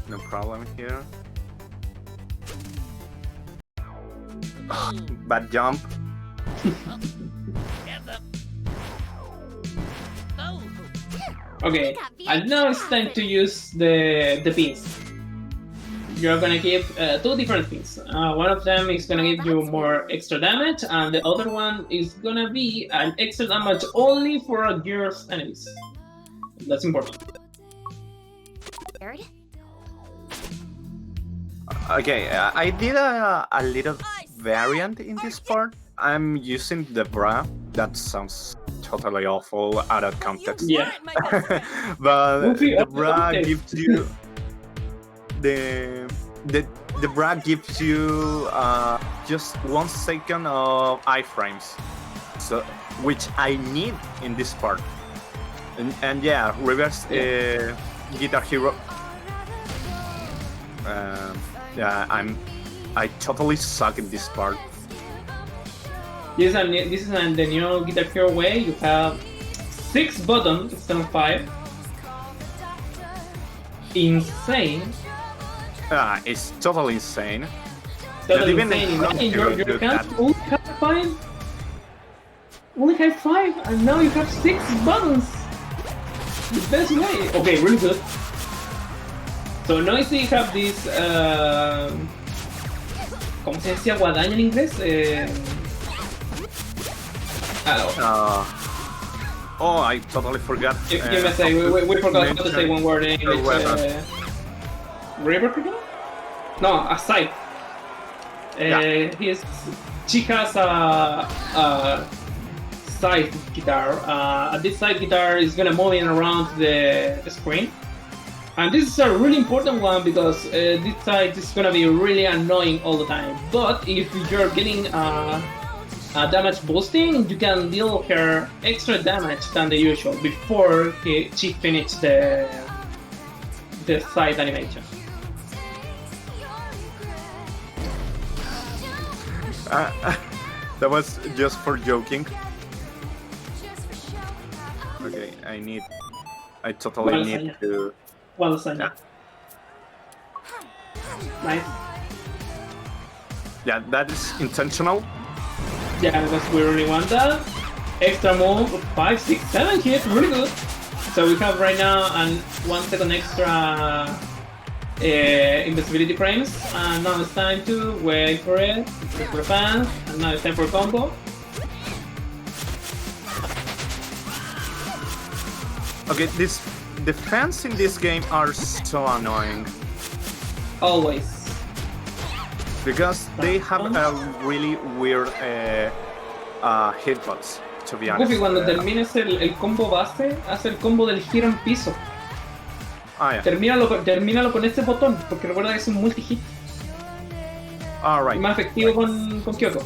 No problem here. Bad jump. Okay, and now it's time to use the pins. You're gonna give two different pins. One of them is gonna give you more extra damage, and the other one is gonna be an extra damage only for your enemies. That's important. Okay, I did a little variant in this part. I'm using the bra. That sounds totally awful out of context. Yeah. But Goofy, the bra okay. gives you the bra gives you just 1 second of iframes, so which I need in this part. And yeah, reverse Guitar Hero. Yeah, I totally suck in this part. This is the new Guitar Hero way. You have 6 buttons instead of 5. Insane. It's totally insane. Totally even insane. in Imagine Hero you do can't that. only have 5. Only have 5, and now you have 6 buttons. The best way. Okay, really good. So Noisy have this. ¿Cómo se decía guadaña en inglés? Oh, I totally forgot. Give me a sec. We forgot how to say one word in English. River Cricket? No, a scythe. She has a scythe guitar. This scythe guitar is gonna move in around the screen. And this is a really important one because this scythe is gonna be really annoying all the time. But if you're getting damage boosting, you can deal her extra damage than the usual before she finishes the scythe animation. That was just for joking. Okay, I totally need to. One lasagna. Nice. Yeah, that is intentional. Yeah, because we really want that. Extra move, 5, 6, 7 hit, really good. So we have right now 1 second extra invisibility frames, and now it's time to wait for it, wait for the fans, and now it's time for combo. Okay, the fans in this game are so annoying Always. because they have a really weird hitbox. To be honest. Goofy, cuando termines el combo base, hace el combo del giro en piso. Yeah. Termínalo con este botón, porque recuerda que es un multi-hit. Alright. Más efectivo con Kyoko.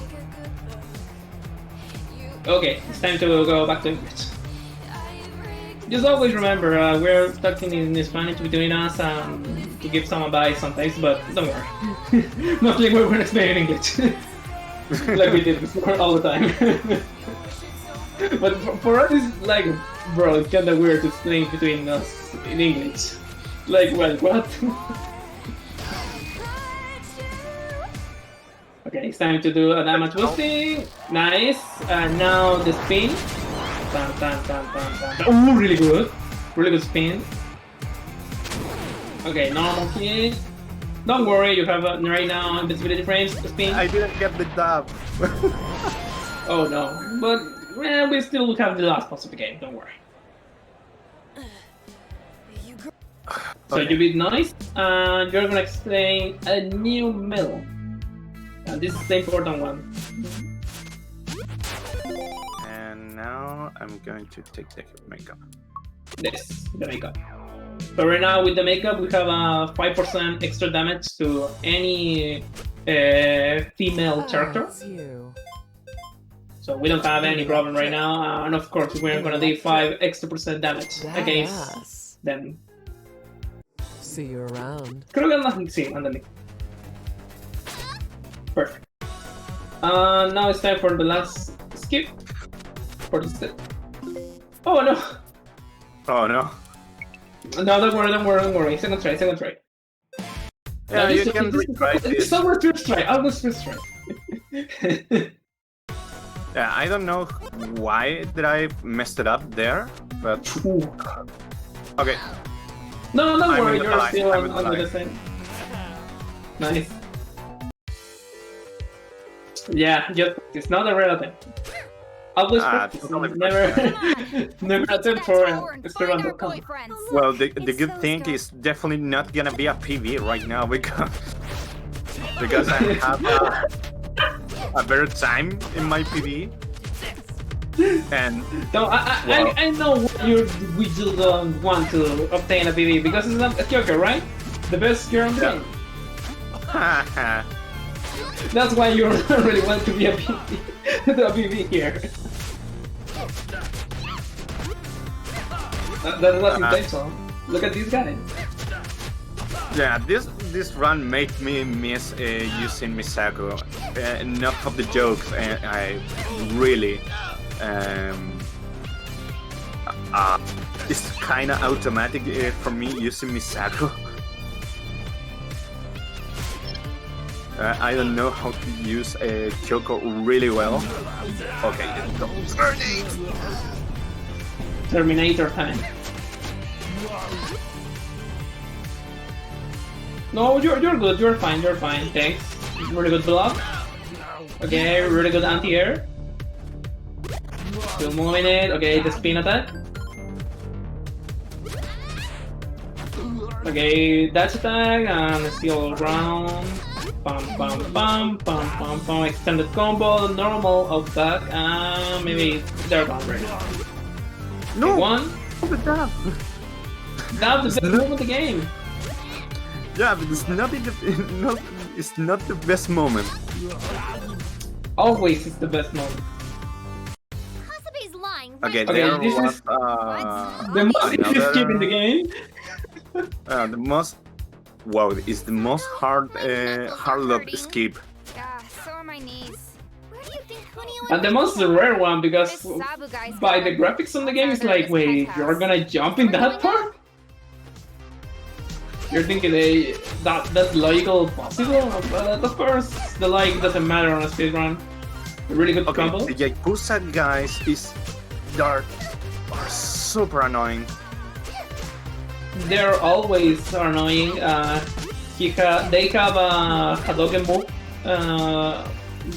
Okay, it's time to go back to English. Just always remember, we're talking in Spanish between us to give some advice sometimes, but don't worry. Mostly we're going to explain in English. Like we did before all the time. But for us, it's like, bro, it's kinda weird to explain between us in English. Like, well, what? Okay, it's time to do a damage boosting. Nice. Now the spin. Tan, tan, tan, tan, tan. Oh, really good. Really good spin. Okay, normal hit. Don't worry, you have right now invisibility frames to spin. I didn't get the dab. Oh no, but we still have the last boss of the game, don't worry. So you beat noise, and you're gonna explain a new medal. And this is the important one. And now I'm going to take the makeup. This, the makeup. So right now with the makeup, we have a 5% extra damage to any female character. It's you. So we don't have any problem right now, and of course we're gonna do 5% extra damage against Badass. them. See you around. Creo que andan, sí, ándale. Perfect. Now it's time for the last skip. For the step. Oh no! Oh no. No, don't worry. Second try. Yeah, this you can retry this. It's almost first try. First try. Yeah, I don't know why did I messed it up there, but Ooh. okay. No, don't I'm worry, in the you're line, still I'm in the on the line. thing. Nice. Yeah, it's not a real thing. Always practice. totally Never attempt for speedrun.com. Well, the good thing is definitely not gonna be a PV right now because I have a better time in my PV. And No, I know we just don't want to obtain a PV because it's not a Kyoko, right? The best girl in the game. That's why you really want to be a PV here. That was intentional. Look at these guys. yeah, this run made me miss using Misako. Enough of the jokes, and I really it's kind of automatic for me using Misako. I don't know how to use Kyoko really well. Okay, let's go. Terminator time. No, you're good. You're fine. Thanks. Really good block. Okay, really good anti-air. Still moving it. Okay, the spin attack. Okay, dash attack and still round. Pam. Extended combo, normal attack, and maybe they're gone right now. No, One. that. Now the best move of the game. Yeah, but it's not the best moment. Always is the best moment. Kasabe's lying. Okay, Okay, there this was is the most easiest skip in the game. the most. Wow, it's the most hard load skip. Yeah, so are my knees. Where do you think Kunio And the most rare one because This Sabu guy's by got the graphics on the game it's like, wait, you're gonna jump in that part? You're thinking, hey, that's logical possible? But of course, the logic doesn't matter on a speedrun. A really good Okay, combo. the Yakuza guys are super annoying. They're always annoying. They have a Hadouken move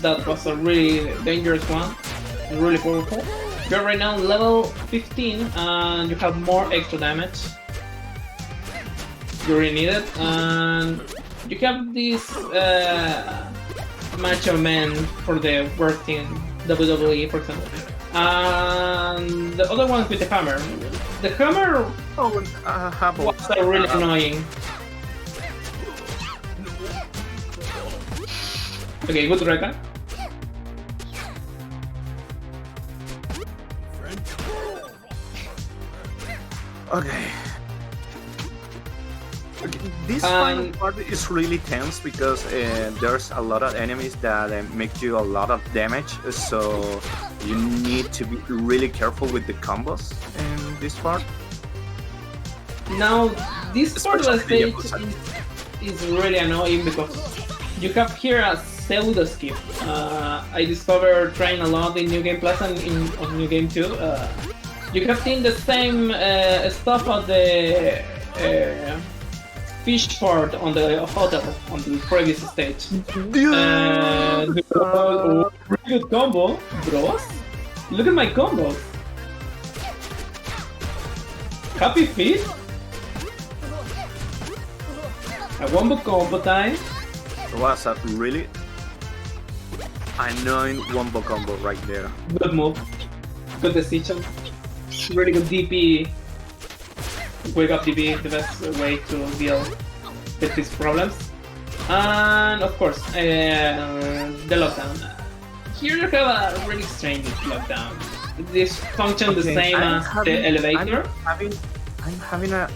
that was a really dangerous one, really powerful. You're right now level 15 and you have more extra damage. You really need it, and you have this macho man for the work team, WWE for example. And the other one with the hammer. The hammer was really annoying. Okay, good record. Okay. This final part is really tense because there's a lot of enemies that make you a lot of damage, so you need to be really careful with the combos in this part. Now, this part of the Especially stage is really annoying because you have here a pseudo skip. I discovered trying a lot in New Game Plus and on New Game 2. You have seen the same stuff at the fish part on the hotel on the previous stage. Really good combo, bros. Look at my combos. Happy feet? A wombo combo time. It was a really annoying wombo combo right there. Good move. Good decision. Really good DP. Wake up DP, the best way to deal with these problems. And of course, the lockdown. Here you have a really strange lockdown. This functions the same as the elevator. I'm having a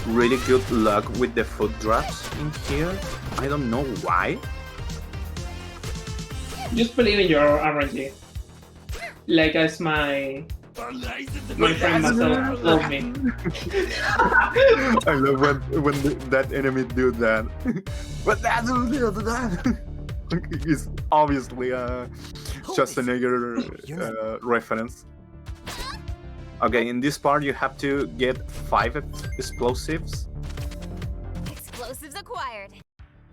really good luck with the foot drops in here. I don't know why. Just believe in your RNG. Like as my friend Marcel told me. I love when that enemy do that. But that's that. It's obviously just another reference. Okay, in this part you have to get 5 explosives. Explosives acquired.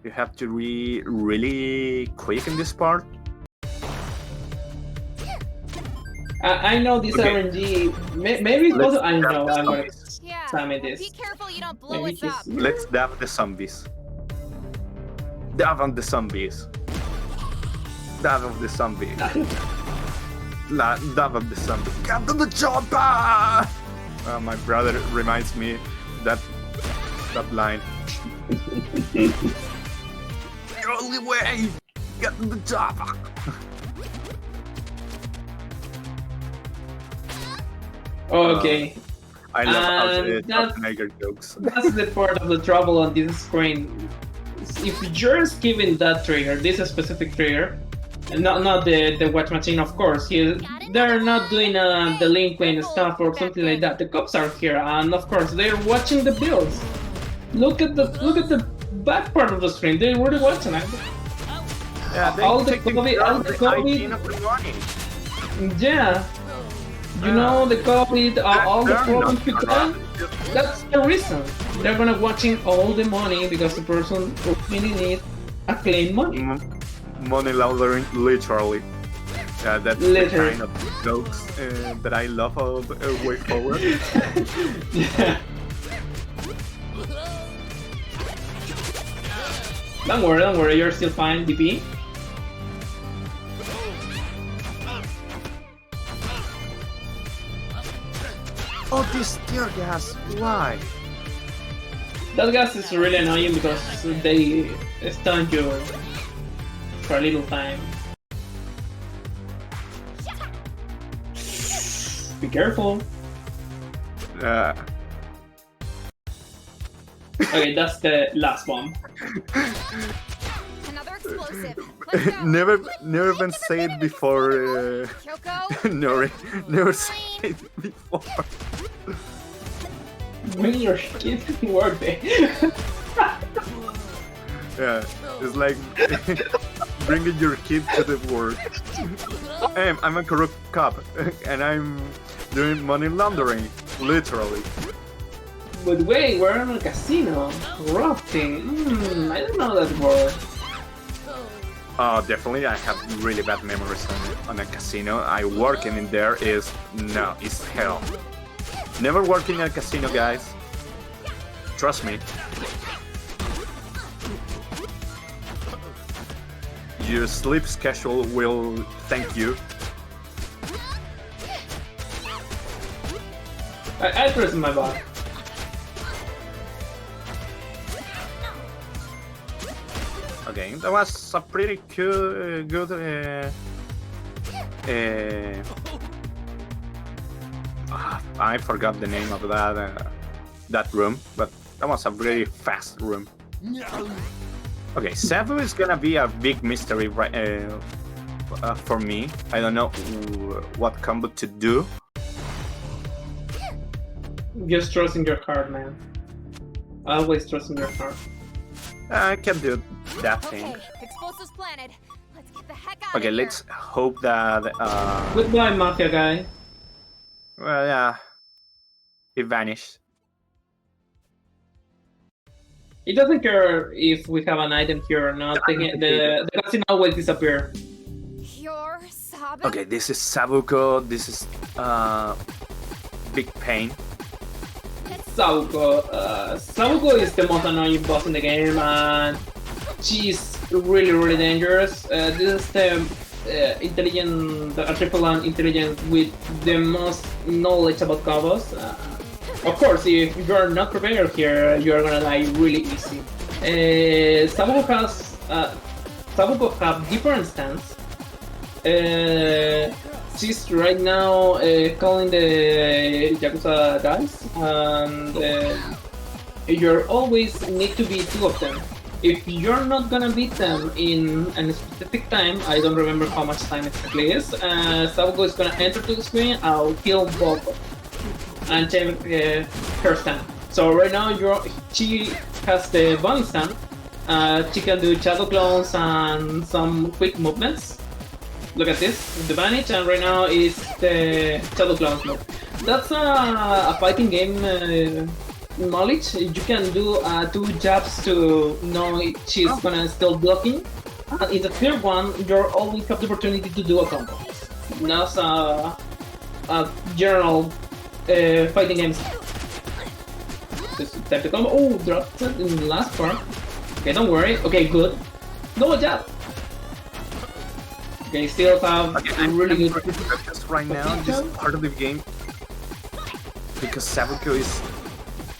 You have to be really quick in this part. I know this Okay. RNG. Maybe it's also I know. I'm gonna Yeah. examine Be this. careful you don't blow Maybe us up. he's- Let's dab the zombies. Dab on the zombies. Dab of the zombies. Dab of the zombies. Get to the chopper! My brother reminds me that line. The only way! Get to the chopper! Okay, I love And that's- Schwarzenegger jokes. that's the part of the trouble on this screen. If you're skipping that trigger, this specific trigger, and not the watch machine, of course. They're not doing the link lane stuff or something like that. The cops are here, and of course they're watching the builds. Look at the back part of the screen. They're really watching it. Yeah, they all the taking COVID- all from the the COVID- 18 of the morning. Yeah, you know the COVID, all the They're problems not because around. that's the reason. They're gonna watching all the money because the person really needs a clean money. Money laundering, literally. Yeah, that's Literally. the kind of jokes that I love of Way Forward. Yeah. Don't worry, you're still fine, DP. Oh, this tear gas! Why? That gas is really annoying because they stun you for a little time. Be careful. Okay, that's the last bomb. Another explosive. Let's go. never been said before. Kyoko. Never said it before. When your kids work day. Yeah, it's like bringing your kid to the work. Hey, I'm a corrupt cop, and I'm doing money laundering, literally. But wait, we're in a casino. Corrupting. I don't know that word. Oh, definitely, I have really bad memories on a casino. I working in there it's hell. Never working in a casino, guys. Trust me. Your sleep schedule will thank you. I press my bot. Okay, that was a pretty good. I forgot the name of that room, but that was a really fast room. Okay, Sabu is gonna be a big mystery for me. I don't know what combo to do. Just trust in your heart, man. Always trust in your heart. I can do that thing. Okay, explosives planted. Let's get the heck out Okay, of here. let's hope that. Goodbye, mafia guy. Well, yeah, it vanished. It doesn't care if we have an item here or not. The casino will disappear. You're Sabu. Okay, this is Sabuko. This is big pain. Let's Sabuko. Sabuko is the most annoying boss in the game, and she's really dangerous. This is the intelligent, triple and intelligent with the most knowledge about combos. Of course, if you're not prepared here, you're gonna die really easy. Sabuko have different stance. She's right now calling the Yakuza guys, and you always need to be two of them. If you're not gonna beat them in a specific time, I don't remember how much time exactly is, Sabuko is gonna enter to the screen, I'll kill both of them and take her stand. So right now she has the bunny stand, she can do shadow clones and some quick movements. Look at this, the vanish, and right now is the shadow clones move. That's a fighting game knowledge. You can do 2 jabs to know if she's gonna still blocking. And in the third one, you always have the opportunity to do a combo. That's a general fighting games. Just type the combo. Oh, dropped it in the last part. Okay, don't worry. Okay, good. No jab. Okay, still have really good focus right now. This is part of the game because Sabuko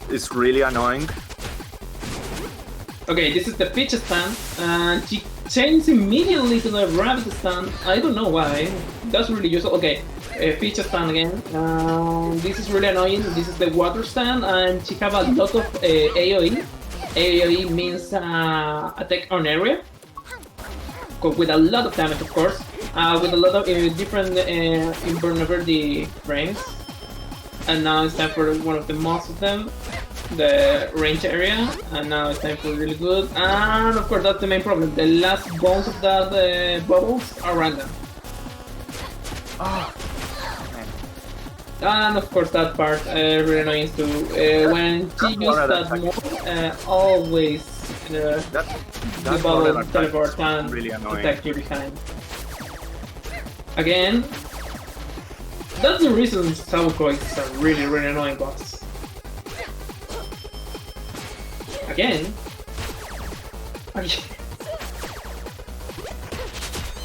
is really annoying. Okay, this is the pitch stand, and she changes immediately to the rabbit stand. I don't know why. That's really useful. Okay, pitch stand again. This is really annoying. This is the water stand, and she have a lot of AoE. AoE means attack on area, with a lot of damage, of course, with a lot of different invulnerability frames. And now it's time for one of the most of them, the range area, and now it's time for really good. And of course, that's the main problem. The last bones of that bubbles are random. Oh. And of course, that part really annoying too. When she uses that move, always the bubble teleport and really attack you behind. Again, that's the reason Sabuko is a really annoying boss. Again.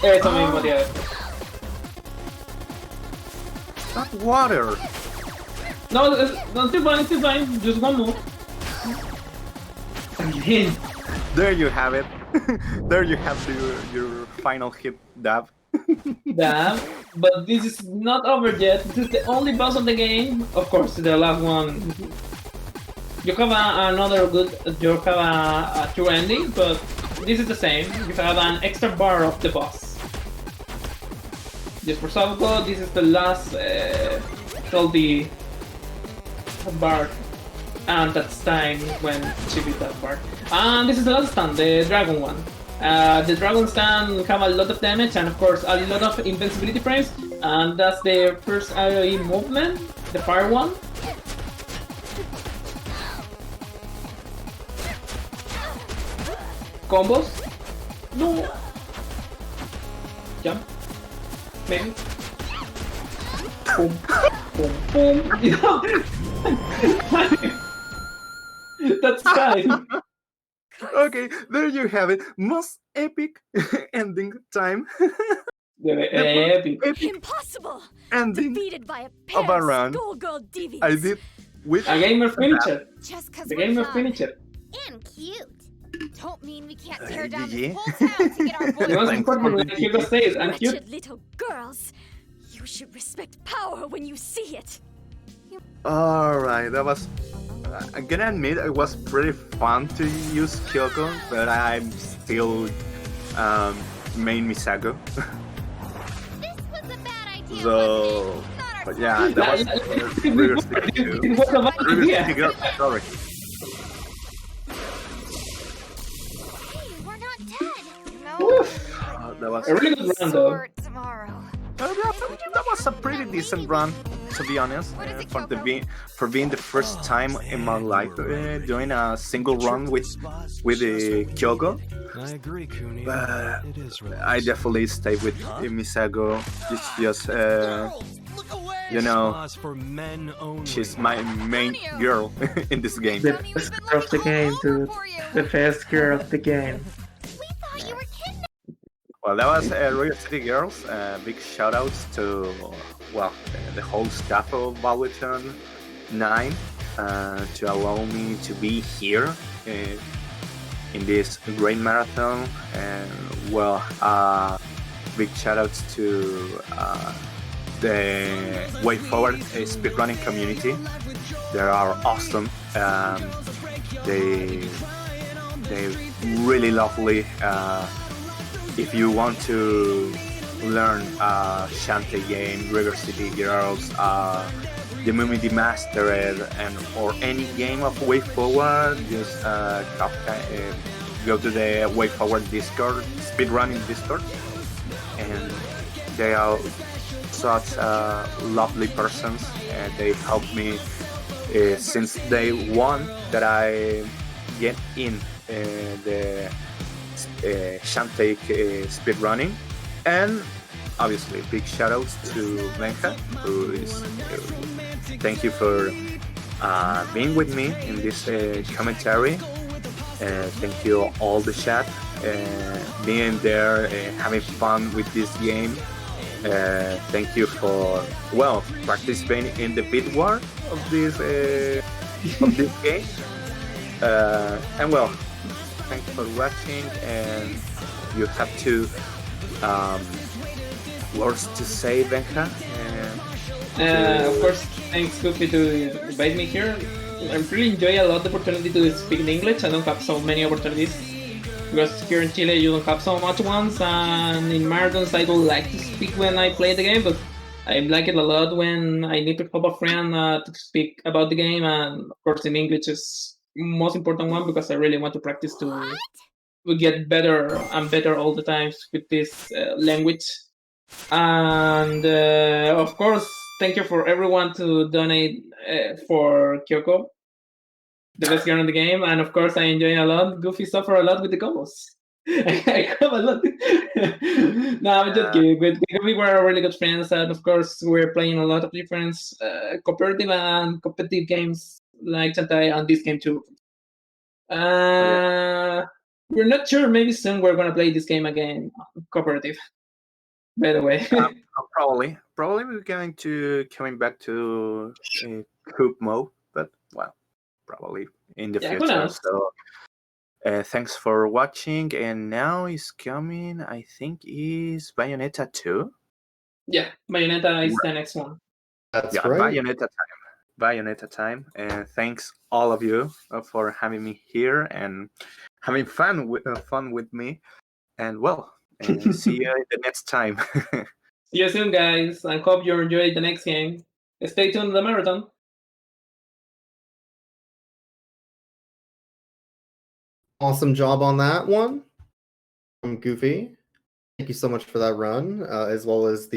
Every time anybody else. That water! No, still fine, just one more. Again. There you have it. There you have your final hit, dab. Dab, but this is not over yet. This is the only boss of the game. Of course, the last one. You have you have a true ending, but this is the same. You have an extra bar of the boss. Just for Sabuko, this is the last salty bar, and that's time when she beat that part. And this is the last stand, the dragon one. The dragon stand have a lot of damage and of course a lot of invincibility frames, and that's the first AoE movement, the fire one. Combos? No! Jump? Maybe? Boom, boom, boom! That's time! Okay, there you have it. Most epic ending time. Epic. Impossible! Ending Defeated by a of pair a of run. schoolgirl deviants. I did with A gamer finisher. Just 'cause The we're gamer fun finisher. and cute. Don't mean we can't tear down yeah. this whole town to get our The most boys. important, like Hugo says, and cute. Wretched little girls. You should respect power when you see it. Alright, that was... I'm gonna admit it was pretty fun to use Kyoko, but I'm still main Misago. This was a bad idea. So... wasn't it? Not our But yeah, that was River City 2. It was a bad River idea. City Girl, sorry. Hey, we're not dead. That was... A really good run though. Sore tomorrow. That was a pretty decent run, to be honest, for being the first time in my life doing a single run with Kyoko. I agree, Kuni. But It is really I definitely stay with Misago. It's just You know, she's my main girl in this game. The best girl of the game, dude. The best girl of the game. We thought you were kidnapped. Well, that was Royal City Girls. Big shout outs to, well, the whole staff of Valuethon 9 to allow me to be here in this great marathon. And, well, big shout outs to the Way Forward speedrunning community. They are awesome. They're really lovely. If you want to learn Shantae game, River City Girls, the Mummy Demastered, and or any game of Way Forward, just go to the Way Forward Discord, speedrunning Discord, and they are such lovely persons. They helped me since day one that I get in the Shantae speedrunning. And obviously big shoutouts to Benja, who is thank you for being with me in this commentary. Thank you all the chat, being there, having fun with this game. Thank you for, well, participating in the bid war of this game. And well, thanks for watching, and you have two words to say, Benja. Of course, thanks Goofi to invite me here. I really enjoy a lot the opportunity to speak in English. I don't have so many opportunities because here in Chile you don't have so much ones, and in marathons I don't like to speak when I play the game, but I like it a lot when I need to help a friend to speak about the game, and of course in English is most important one because I really want to practice to get better and better all the times with this language. And of course, thank you for everyone to donate for Kyoko, the best girl in the game. And of course, I enjoy a lot. Goofy suffer a lot with the combos. I come a lot. No, I'm just kidding. We were really good friends, and of course, we're playing a lot of different cooperative and competitive games like Chantai and this game too. We're not sure. Maybe soon we're gonna play this game again, cooperative. By the way, probably we're going to coming back to Coop mode, but well, probably in the future. So thanks for watching, and now is coming, I think, is Bayonetta 2. Yeah, Bayonetta is the next one. That's right. Bayonetta time, and thanks all of you for having me here and having fun with me. And well, see you the next time. See you soon, guys. I hope you enjoy the next game. Stay tuned to the marathon. Awesome job on that one from Goofy. Thank you so much for that run, as well as the